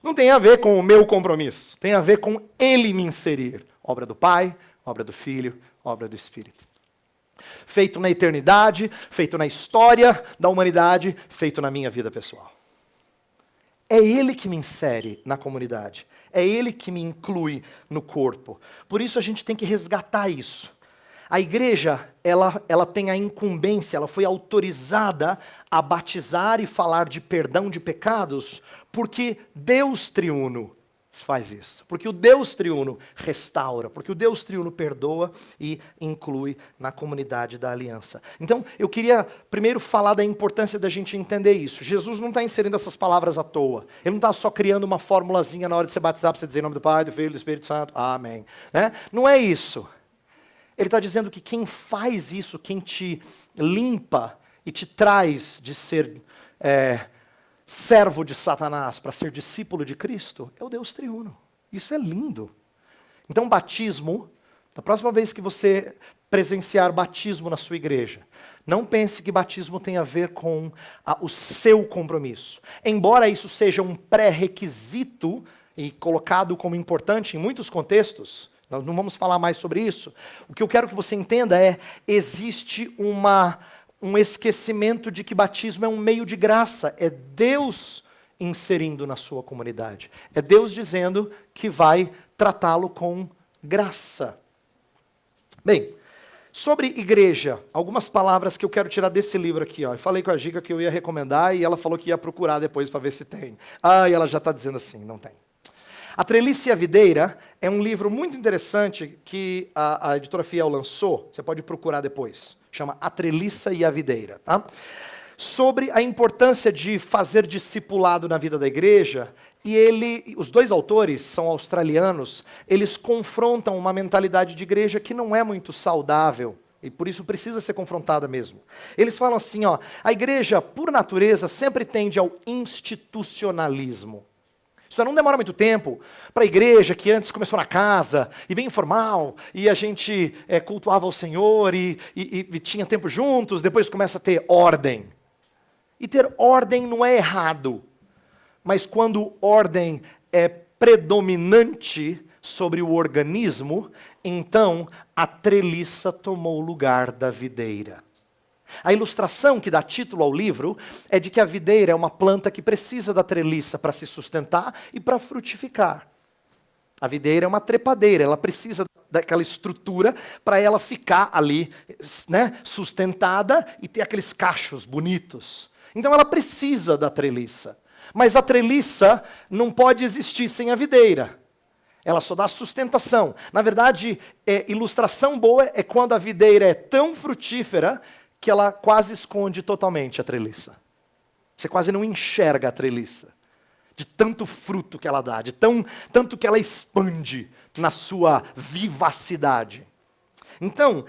Não tem a ver com o meu compromisso, tem a ver com Ele me inserir. Obra do Pai, obra do Filho, obra do Espírito. Feito na eternidade, feito na história da humanidade, feito na minha vida pessoal. É Ele que me insere na comunidade. É Ele que me inclui no corpo. Por isso a gente tem que resgatar isso. A igreja, ela tem a incumbência, ela foi autorizada a batizar e falar de perdão de pecados, porque Deus triuno faz isso. Porque o Deus triuno restaura, porque o Deus triuno perdoa e inclui na comunidade da aliança. Então, eu queria primeiro falar da importância da gente entender isso. Jesus não está inserindo essas palavras à toa. Ele não está só criando uma formulazinha na hora de você batizar para você dizer em nome do Pai, do Filho e do Espírito Santo. Amém. Né? Não é isso. Ele está dizendo que quem faz isso, quem te limpa e te traz de ser servo de Satanás para ser discípulo de Cristo, é o Deus triuno. Isso é lindo. Então, batismo, da próxima vez que você presenciar batismo na sua igreja, não pense que batismo tem a ver com o seu compromisso. Embora isso seja um pré-requisito e colocado como importante em muitos contextos, nós não vamos falar mais sobre isso. O que eu quero que você entenda é, existe um esquecimento de que batismo é um meio de graça. É Deus inserindo na sua comunidade. É Deus dizendo que vai tratá-lo com graça. Bem, sobre igreja, algumas palavras que eu quero tirar desse livro aqui. Ó. Eu falei com a Giga que eu ia recomendar e ela falou que ia procurar depois para ver se tem. E ela já está dizendo assim, não tem. A Treliça e a Videira é um livro muito interessante que a editora Fiel lançou. Você pode procurar depois. Chama A Treliça e a Videira. Tá? Sobre a importância de fazer discipulado na vida da igreja. E os dois autores são australianos. Eles confrontam uma mentalidade de igreja que não é muito saudável. E por isso precisa ser confrontada mesmo. Eles falam assim, ó, a igreja, por natureza, sempre tende ao institucionalismo. Isso não demora muito tempo para a igreja que antes começou na casa, e bem informal, e a gente cultuava o Senhor, e tinha tempo juntos, depois começa a ter ordem. E ter ordem não é errado, mas quando ordem é predominante sobre o organismo, então a treliça tomou o lugar da videira. A ilustração que dá título ao livro é de que a videira é uma planta que precisa da treliça para se sustentar e para frutificar. A videira é uma trepadeira, ela precisa daquela estrutura para ela ficar ali, né, sustentada e ter aqueles cachos bonitos. Então ela precisa da treliça. Mas a treliça não pode existir sem a videira. Ela só dá sustentação. Na verdade, ilustração boa é quando a videira é tão frutífera que ela quase esconde totalmente a treliça. Você quase não enxerga a treliça. De tanto fruto que ela dá, de tanto que ela expande na sua vivacidade. Então,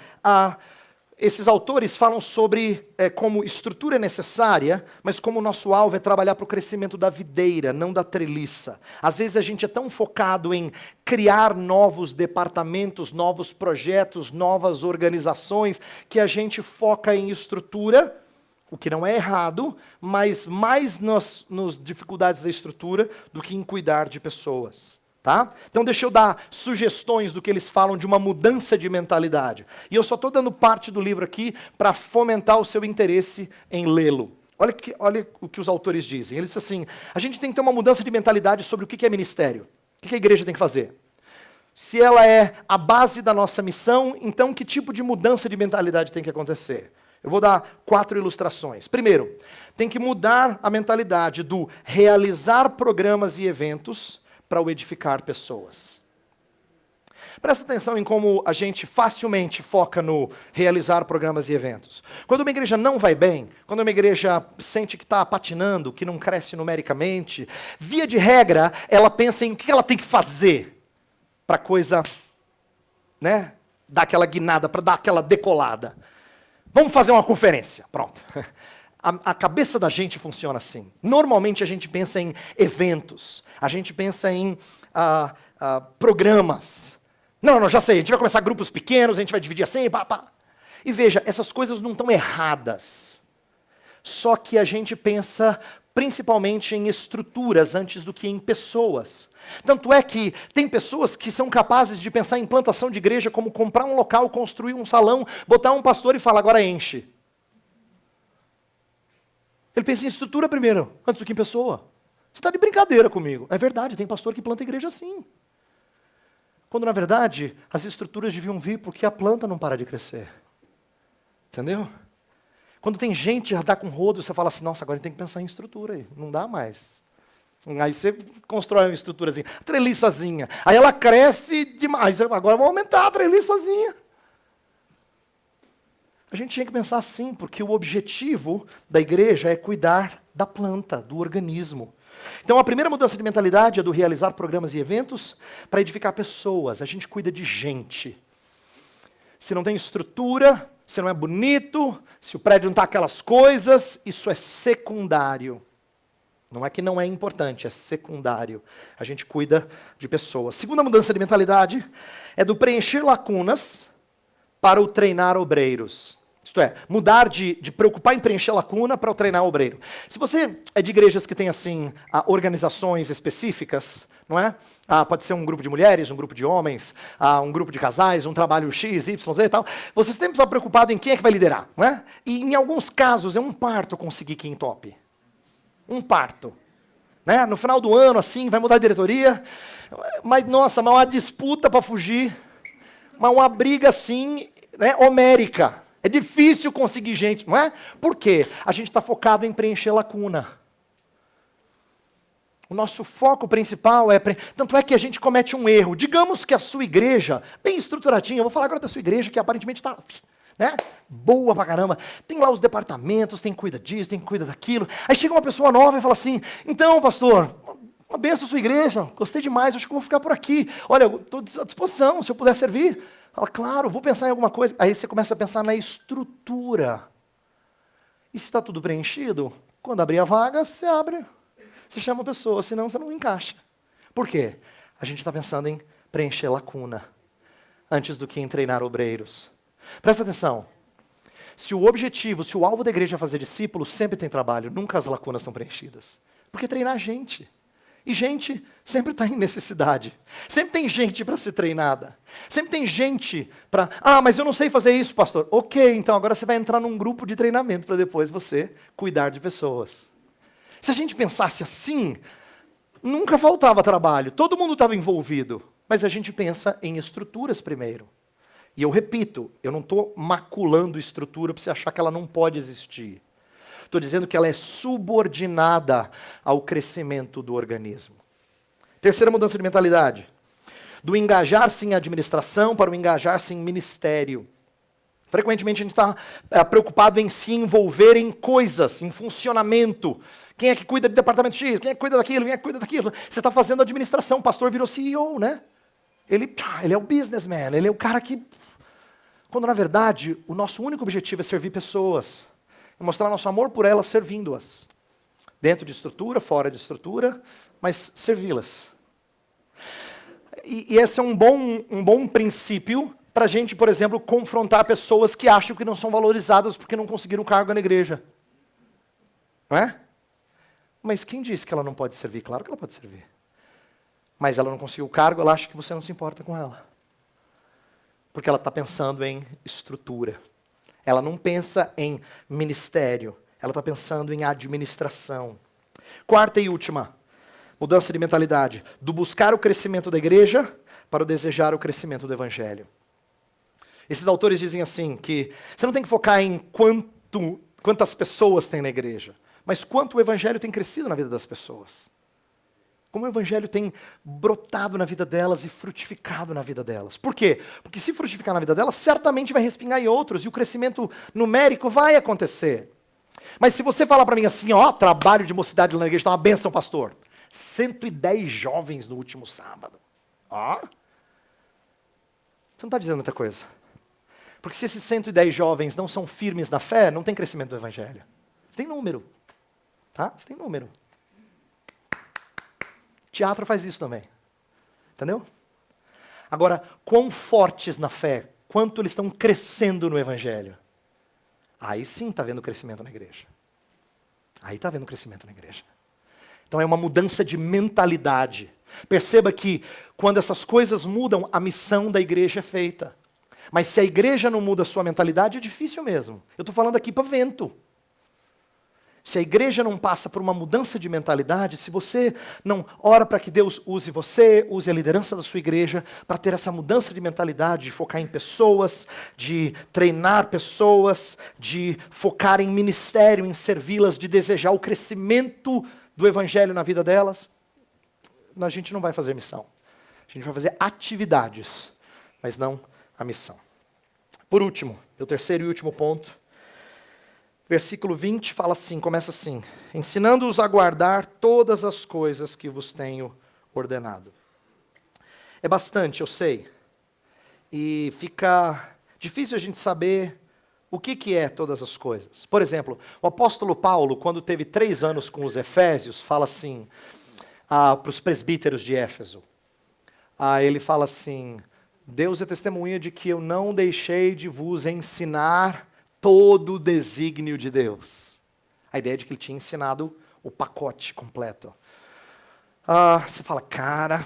esses autores falam sobre como estrutura é necessária, mas como o nosso alvo é trabalhar para o crescimento da videira, não da treliça. Às vezes a gente é tão focado em criar novos departamentos, novos projetos, novas organizações, que a gente foca em estrutura, o que não é errado, mas mais nas dificuldades da estrutura do que em cuidar de pessoas. Tá? Então deixa eu dar sugestões do que eles falam de uma mudança de mentalidade. E eu só estou dando parte do livro aqui para fomentar o seu interesse em lê-lo. Olha o que os autores dizem. Eles dizem assim, a gente tem que ter uma mudança de mentalidade sobre o que é ministério. O que a igreja tem que fazer? Se ela é a base da nossa missão, então que tipo de mudança de mentalidade tem que acontecer? Eu vou dar 4 ilustrações. Primeiro, tem que mudar a mentalidade do realizar programas e eventos para o edificar pessoas. Presta atenção em como a gente facilmente foca no realizar programas e eventos. Quando uma igreja não vai bem, quando uma igreja sente que está patinando, que não cresce numericamente, via de regra, ela pensa em o que ela tem que fazer para a coisa, né, dar aquela guinada, para dar aquela decolada. Vamos fazer uma conferência, pronto. a cabeça da gente funciona assim. Normalmente a gente pensa em eventos, a gente pensa em programas. Não, já sei, a gente vai começar grupos pequenos, a gente vai dividir assim, pá, pá. E veja, essas coisas não estão erradas. Só que a gente pensa principalmente em estruturas antes do que em pessoas. Tanto é que tem pessoas que são capazes de pensar em plantação de igreja como comprar um local, construir um salão, botar um pastor e falar, agora enche. Ele pensa em estrutura primeiro, antes do que em pessoa. Você está de brincadeira comigo. É verdade, tem pastor que planta igreja assim. Quando, na verdade, as estruturas deviam vir porque a planta não para de crescer. Entendeu? Quando tem gente a dar com rodo, você fala assim, nossa, agora a gente tem que pensar em estrutura aí. Não dá mais. Aí você constrói uma estruturazinha, treliçazinha. Aí ela cresce demais. Agora vamos aumentar a treliçazinha. A gente tinha que pensar assim, porque o objetivo da igreja é cuidar da planta, do organismo. Então a primeira mudança de mentalidade é do realizar programas e eventos para edificar pessoas. A gente cuida de gente. Se não tem estrutura, se não é bonito, se o prédio não está aquelas coisas, isso é secundário. Não é que não é importante, é secundário. A gente cuida de pessoas. Segunda mudança de mentalidade é do preencher lacunas para o treinar obreiros. Isto é, mudar de preocupar em preencher lacuna para o treinar obreiro. Se você é de igrejas que tem assim organizações específicas, não é? Pode ser um grupo de mulheres, um grupo de homens, um grupo de casais, um trabalho X, Y, Z e tal. Você sempre está preocupado em quem é que vai liderar, não é? E em alguns casos é um parto conseguir quem tope. Um parto. Né? No final do ano, assim, vai mudar a diretoria. Mas, nossa, mas uma disputa para fugir. Mas uma briga, assim, né, homérica. É difícil conseguir gente, não é? Por quê? A gente está focado em preencher lacuna. O nosso foco principal é... Tanto é que a gente comete um erro. Digamos que a sua igreja, bem estruturadinha, eu vou falar agora da sua igreja, que aparentemente está... Né? Boa pra caramba. Tem lá os departamentos, tem que cuida disso, tem que cuida daquilo. Aí chega uma pessoa nova e fala assim, então, pastor, uma benção a sua igreja, gostei demais, acho que vou ficar por aqui. Olha, eu estou à disposição, se eu puder servir. Fala, claro, vou pensar em alguma coisa. Aí você começa a pensar na estrutura. E se está tudo preenchido, quando abrir a vaga, você abre. Você chama a pessoa, senão você não encaixa. Por quê? A gente está pensando em preencher lacuna, antes do que em treinar obreiros. Presta atenção. Se o objetivo, se o alvo da igreja é fazer discípulos, sempre tem trabalho, nunca as lacunas estão preenchidas. Porque treinar gente. E gente sempre está em necessidade. Sempre tem gente para ser treinada. Sempre tem gente para... mas eu não sei fazer isso, pastor. Ok, então agora você vai entrar num grupo de treinamento para depois você cuidar de pessoas. Se a gente pensasse assim, nunca faltava trabalho. Todo mundo estava envolvido. Mas a gente pensa em estruturas primeiro. E eu repito, eu não estou maculando estrutura para você achar que ela não pode existir. Estou dizendo que ela é subordinada ao crescimento do organismo. Terceira mudança de mentalidade. Do engajar-se em administração para o engajar-se em ministério. Frequentemente a gente está preocupado em se envolver em coisas, em funcionamento. Quem é que cuida do departamento X? Quem é que cuida daquilo? Quem é que cuida daquilo? Você está fazendo administração, o pastor virou CEO, né? Ele é o businessman, ele é o cara que... Quando, na verdade, o nosso único objetivo é servir pessoas. É mostrar nosso amor por elas, servindo-as. Dentro de estrutura, fora de estrutura, mas servi-las. E esse é um bom princípio para a gente, por exemplo, confrontar pessoas que acham que não são valorizadas porque não conseguiram cargo na igreja. Não é? Mas quem disse que ela não pode servir? Claro que ela pode servir. Mas ela não conseguiu o cargo, ela acha que você não se importa com ela. Porque ela está pensando em estrutura. Ela não pensa em ministério. Ela está pensando em administração. Quarta e última, mudança de mentalidade. Do buscar o crescimento da igreja para o desejar o crescimento do evangelho. Esses autores dizem assim, que você não tem que focar em quantas pessoas tem na igreja, mas quanto o evangelho tem crescido na vida das pessoas. Como o evangelho tem brotado na vida delas e frutificado na vida delas. Por quê? Porque se frutificar na vida delas, certamente vai respingar em outros e o crescimento numérico vai acontecer. Mas se você falar para mim assim, trabalho de mocidade lá na igreja está uma bênção, pastor. 110 jovens no último sábado. Você não está dizendo muita coisa. Porque se esses 110 jovens não são firmes na fé, não tem crescimento do evangelho. Você tem número. Tá? Você tem número. Teatro faz isso também. Entendeu? Agora, quão fortes na fé, quanto eles estão crescendo no Evangelho. Aí sim está havendo crescimento na igreja. Aí está havendo crescimento na igreja. Então é uma mudança de mentalidade. Perceba que quando essas coisas mudam, a missão da igreja é feita. Mas se a igreja não muda a sua mentalidade, é difícil mesmo. Eu estou falando aqui para vento. Se a igreja não passa por uma mudança de mentalidade, se você não ora para que Deus use você, use a liderança da sua igreja, para ter essa mudança de mentalidade, de focar em pessoas, de treinar pessoas, de focar em ministério, em servi-las, de desejar o crescimento do evangelho na vida delas, a gente não vai fazer missão. A gente vai fazer atividades, mas não a missão. Por último, o terceiro e último ponto, versículo 20 fala assim, começa assim: ensinando-os a guardar todas as coisas que vos tenho ordenado. É bastante, eu sei. E fica difícil a gente saber o que é todas as coisas. Por exemplo, o apóstolo Paulo, quando teve 3 anos com os Efésios, fala assim para os presbíteros de Éfeso. Ele fala assim: Deus é testemunha de que eu não deixei de vos ensinar todo o desígnio de Deus. A ideia é de que ele tinha ensinado o pacote completo. Você fala, cara...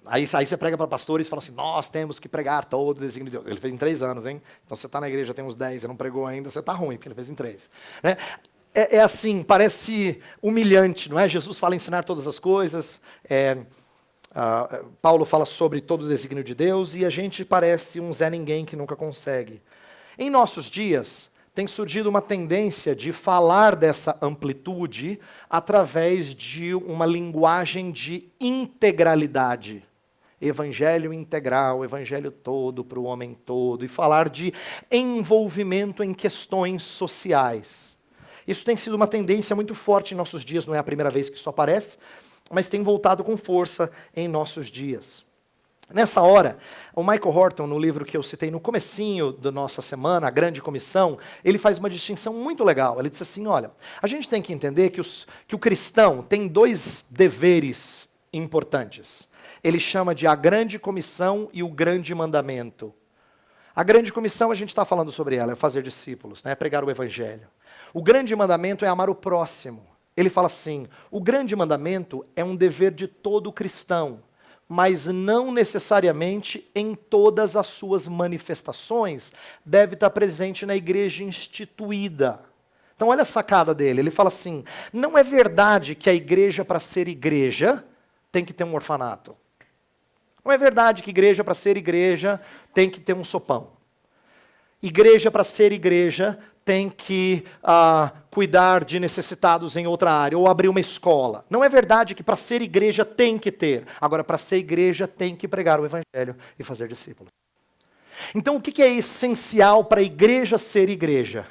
Aí você prega para pastores e fala assim, nós temos que pregar todo o desígnio de Deus. Ele fez em 3 anos, hein? Então você está na igreja, tem uns 10, você não pregou ainda, você está ruim, porque ele fez em 3. Né? É assim, parece humilhante, não é? Jesus fala ensinar todas as coisas, Paulo fala sobre todo o desígnio de Deus, e a gente parece um Zé Ninguém que nunca consegue. Em nossos dias, tem surgido uma tendência de falar dessa amplitude através de uma linguagem de integralidade. Evangelho integral, evangelho todo para o homem todo, e falar de envolvimento em questões sociais. Isso tem sido uma tendência muito forte em nossos dias, não é a primeira vez que isso aparece, mas tem voltado com força em nossos dias. Nessa hora, o Michael Horton, no livro que eu citei no comecinho da nossa semana, A Grande Comissão, ele faz uma distinção muito legal. Ele diz assim, olha, a gente tem que entender que o cristão tem 2 deveres importantes. Ele chama de a Grande Comissão e o Grande Mandamento. A Grande Comissão, a gente está falando sobre ela, é fazer discípulos, né, pregar o Evangelho. O Grande Mandamento é amar o próximo. Ele fala assim, o Grande Mandamento é um dever de todo cristão, mas não necessariamente em todas as suas manifestações, deve estar presente na igreja instituída. Então olha a sacada dele, ele fala assim, não é verdade que a igreja, para ser igreja, tem que ter um orfanato. Não é verdade que igreja, para ser igreja, tem que ter um sopão. Igreja, para ser igreja, tem que cuidar de necessitados em outra área, ou abrir uma escola. Não é verdade que para ser igreja tem que ter. Agora, para ser igreja, tem que pregar o Evangelho e fazer discípulos. Então, o que é essencial para a igreja ser igreja?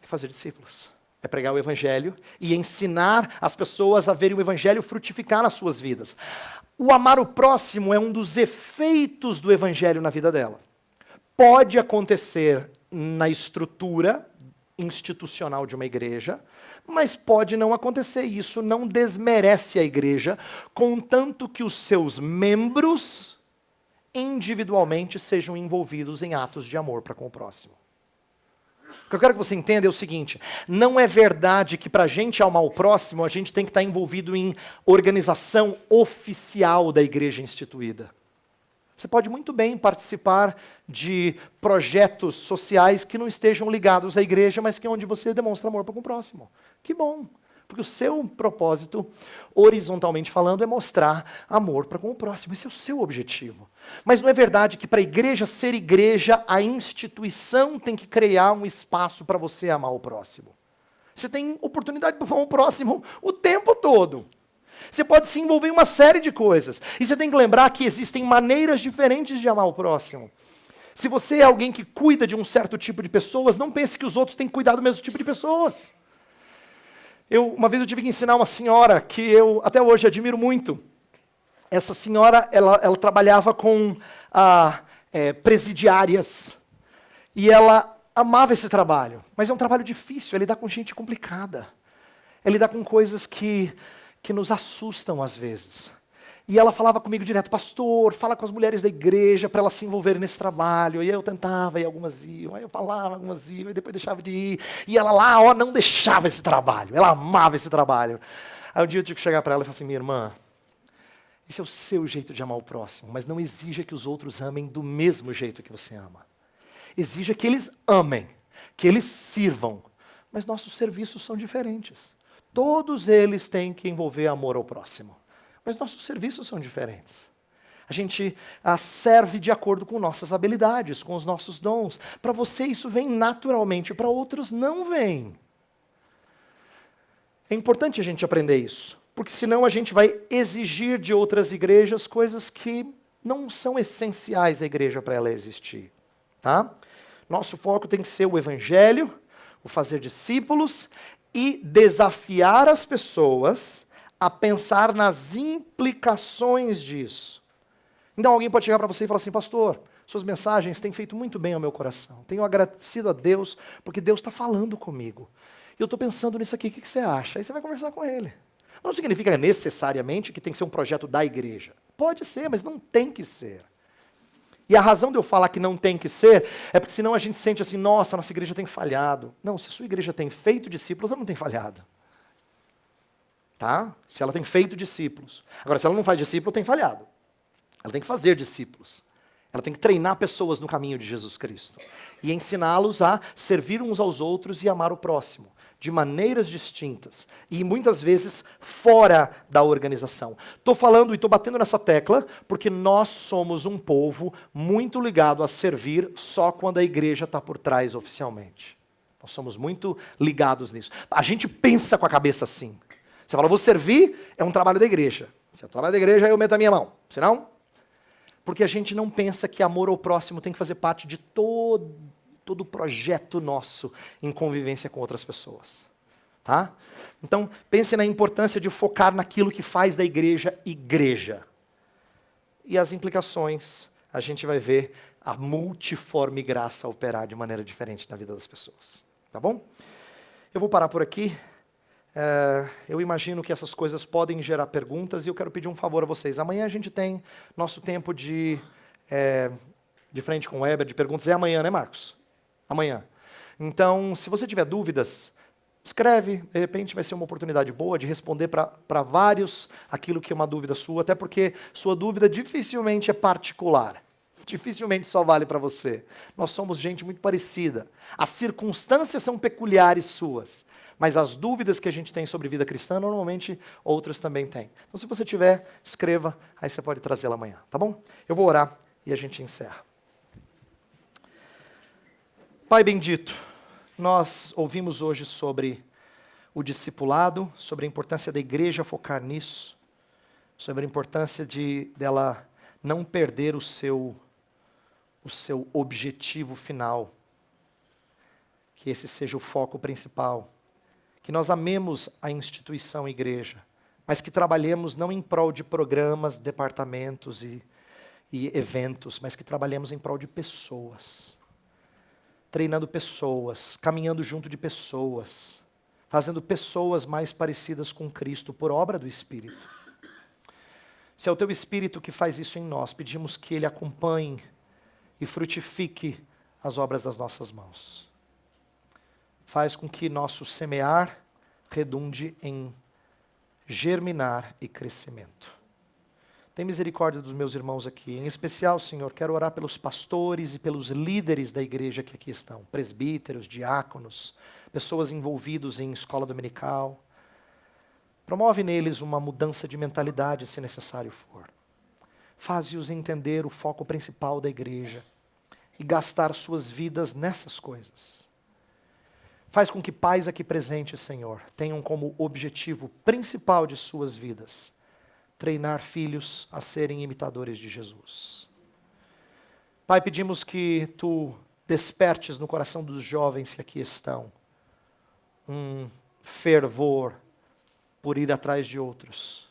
É fazer discípulos. É pregar o Evangelho e ensinar as pessoas a verem o Evangelho frutificar nas suas vidas. O amar o próximo é um dos efeitos do Evangelho na vida dela. Pode acontecer na estrutura institucional de uma igreja, mas pode não acontecer. Isso não desmerece a igreja, contanto que os seus membros individualmente sejam envolvidos em atos de amor para com o próximo. O que eu quero que você entenda é o seguinte, não é verdade que para a gente amar o próximo, a gente tem que estar envolvido em organização oficial da igreja instituída. Você pode muito bem participar de projetos sociais que não estejam ligados à igreja, mas que é onde você demonstra amor para com o próximo. Que bom, porque o seu propósito, horizontalmente falando, é mostrar amor para com o próximo. Esse é o seu objetivo. Mas não é verdade que para a igreja ser igreja, a instituição tem que criar um espaço para você amar o próximo. Você tem oportunidade para amar o próximo o tempo todo. Você pode se envolver em uma série de coisas. E você tem que lembrar que existem maneiras diferentes de amar o próximo. Se você é alguém que cuida de um certo tipo de pessoas, não pense que os outros têm que cuidar do mesmo tipo de pessoas. Uma vez eu tive que ensinar uma senhora que eu até hoje admiro muito. Essa senhora, ela trabalhava com presidiárias. E ela amava esse trabalho, mas é um trabalho difícil, é lidar com gente complicada. É lidar com coisas que nos assustam às vezes. E ela falava comigo direto, pastor, fala com as mulheres da igreja para elas se envolverem nesse trabalho. E eu tentava, e algumas iam, aí eu falava, algumas iam, e depois deixava de ir. E ela lá, não deixava esse trabalho, ela amava esse trabalho. Aí um dia eu tive que chegar para ela e falar assim, minha irmã, esse é o seu jeito de amar o próximo, mas não exija que os outros amem do mesmo jeito que você ama. Exija que eles amem, que eles sirvam, mas nossos serviços são diferentes. Todos eles têm que envolver amor ao próximo. Mas nossos serviços são diferentes. A gente serve de acordo com nossas habilidades, com os nossos dons. Para você isso vem naturalmente, para outros não vem. É importante a gente aprender isso, porque senão a gente vai exigir de outras igrejas coisas que não são essenciais à igreja para ela existir. Tá? Nosso foco tem que ser o evangelho, o fazer discípulos e desafiar as pessoas a pensar nas implicações disso. Então alguém pode chegar para você e falar assim, pastor, suas mensagens têm feito muito bem ao meu coração. Tenho agradecido a Deus, porque Deus está falando comigo. E eu estou pensando nisso aqui, o que você acha? Aí você vai conversar com ele. Não significa necessariamente que tem que ser um projeto da igreja. Pode ser, mas não tem que ser. E a razão de eu falar que não tem que ser, é porque senão a gente sente assim, nossa, nossa igreja tem falhado. Não, se a sua igreja tem feito discípulos, ela não tem falhado. Tá? Se ela tem feito discípulos. Agora, se ela não faz discípulo, tem falhado. Ela tem que fazer discípulos. Ela tem que treinar pessoas no caminho de Jesus Cristo. E ensiná-los a servir uns aos outros e amar o próximo. De maneiras distintas. E muitas vezes fora da organização. Estou falando e estou batendo nessa tecla porque nós somos um povo muito ligado a servir só quando a igreja está por trás oficialmente. Nós somos muito ligados nisso. A gente pensa com a cabeça assim. Você fala, vou servir, é um trabalho da igreja. Se é um trabalho da igreja, aí eu meto a minha mão. Se não, porque a gente não pensa que amor ao próximo tem que fazer parte de todo o projeto nosso em convivência com outras pessoas. Tá? Então, pense na importância de focar naquilo que faz da igreja igreja. E as implicações, a gente vai ver a multiforme graça operar de maneira diferente na vida das pessoas. Tá bom? Eu vou parar por aqui. Eu imagino que essas coisas podem gerar perguntas e eu quero pedir um favor a vocês. Amanhã a gente tem nosso tempo de frente com o Weber, de perguntas. É amanhã, né, Marcos? Amanhã. Então, se você tiver dúvidas, escreve. De repente vai ser uma oportunidade boa de responder para vários aquilo que é uma dúvida sua, até porque sua dúvida dificilmente é particular. Dificilmente só vale para você. Nós somos gente muito parecida. As circunstâncias são peculiares suas. Mas as dúvidas que a gente tem sobre vida cristã, normalmente outras também têm. Então, se você tiver, escreva, aí você pode trazê-la amanhã, tá bom? Eu vou orar e a gente encerra. Pai bendito, nós ouvimos hoje sobre o discipulado, sobre a importância da igreja focar nisso, sobre a importância dela não perder o seu objetivo final, que esse seja o foco principal. Que nós amemos a instituição igreja, mas que trabalhemos não em prol de programas, departamentos e eventos, mas que trabalhemos em prol de pessoas. Treinando pessoas, caminhando junto de pessoas, fazendo pessoas mais parecidas com Cristo por obra do Espírito. Se é o Teu Espírito que faz isso em nós, pedimos que Ele acompanhe e frutifique as obras das nossas mãos. Faz com que nosso semear redunde em germinar e crescimento. Tem misericórdia dos meus irmãos aqui. Em especial, Senhor, quero orar pelos pastores e pelos líderes da igreja que aqui estão. Presbíteros, diáconos, pessoas envolvidas em escola dominical. Promove neles uma mudança de mentalidade, se necessário for. Faze-os entender o foco principal da igreja e gastar suas vidas nessas coisas. Faz com que pais aqui presentes, Senhor, tenham como objetivo principal de suas vidas treinar filhos a serem imitadores de Jesus. Pai, pedimos que Tu despertes no coração dos jovens que aqui estão um fervor por ir atrás de outros.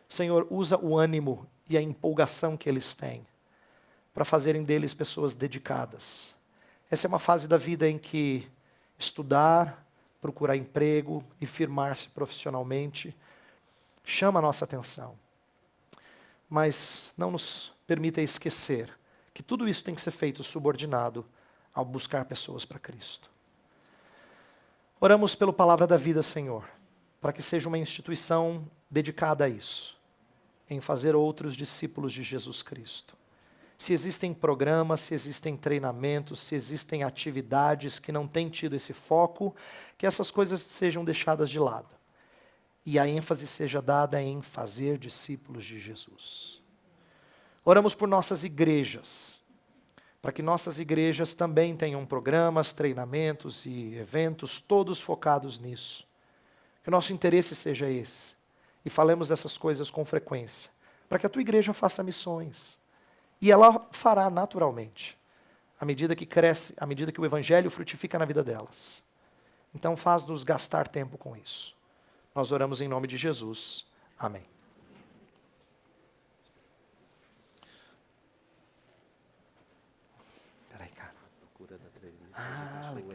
Senhor, usa o ânimo e a empolgação que eles têm para fazerem deles pessoas dedicadas. Essa é uma fase da vida em que estudar, procurar emprego e firmar-se profissionalmente chama a nossa atenção. Mas não nos permita esquecer que tudo isso tem que ser feito subordinado ao buscar pessoas para Cristo. Oramos pelo Palavra da Vida, Senhor, para que seja uma instituição dedicada a isso, em fazer outros discípulos de Jesus Cristo. Se existem programas, se existem treinamentos, se existem atividades que não têm tido esse foco, que essas coisas sejam deixadas de lado. E a ênfase seja dada em fazer discípulos de Jesus. Oramos por nossas igrejas, para que nossas igrejas também tenham programas, treinamentos e eventos, todos focados nisso. Que o nosso interesse seja esse. E falemos dessas coisas com frequência, para que a tua igreja faça missões. E ela fará naturalmente, à medida que cresce, à medida que o Evangelho frutifica na vida delas. Então faz-nos gastar tempo com isso. Nós oramos em nome de Jesus. Amém. Peraí, cara. Ah, legal.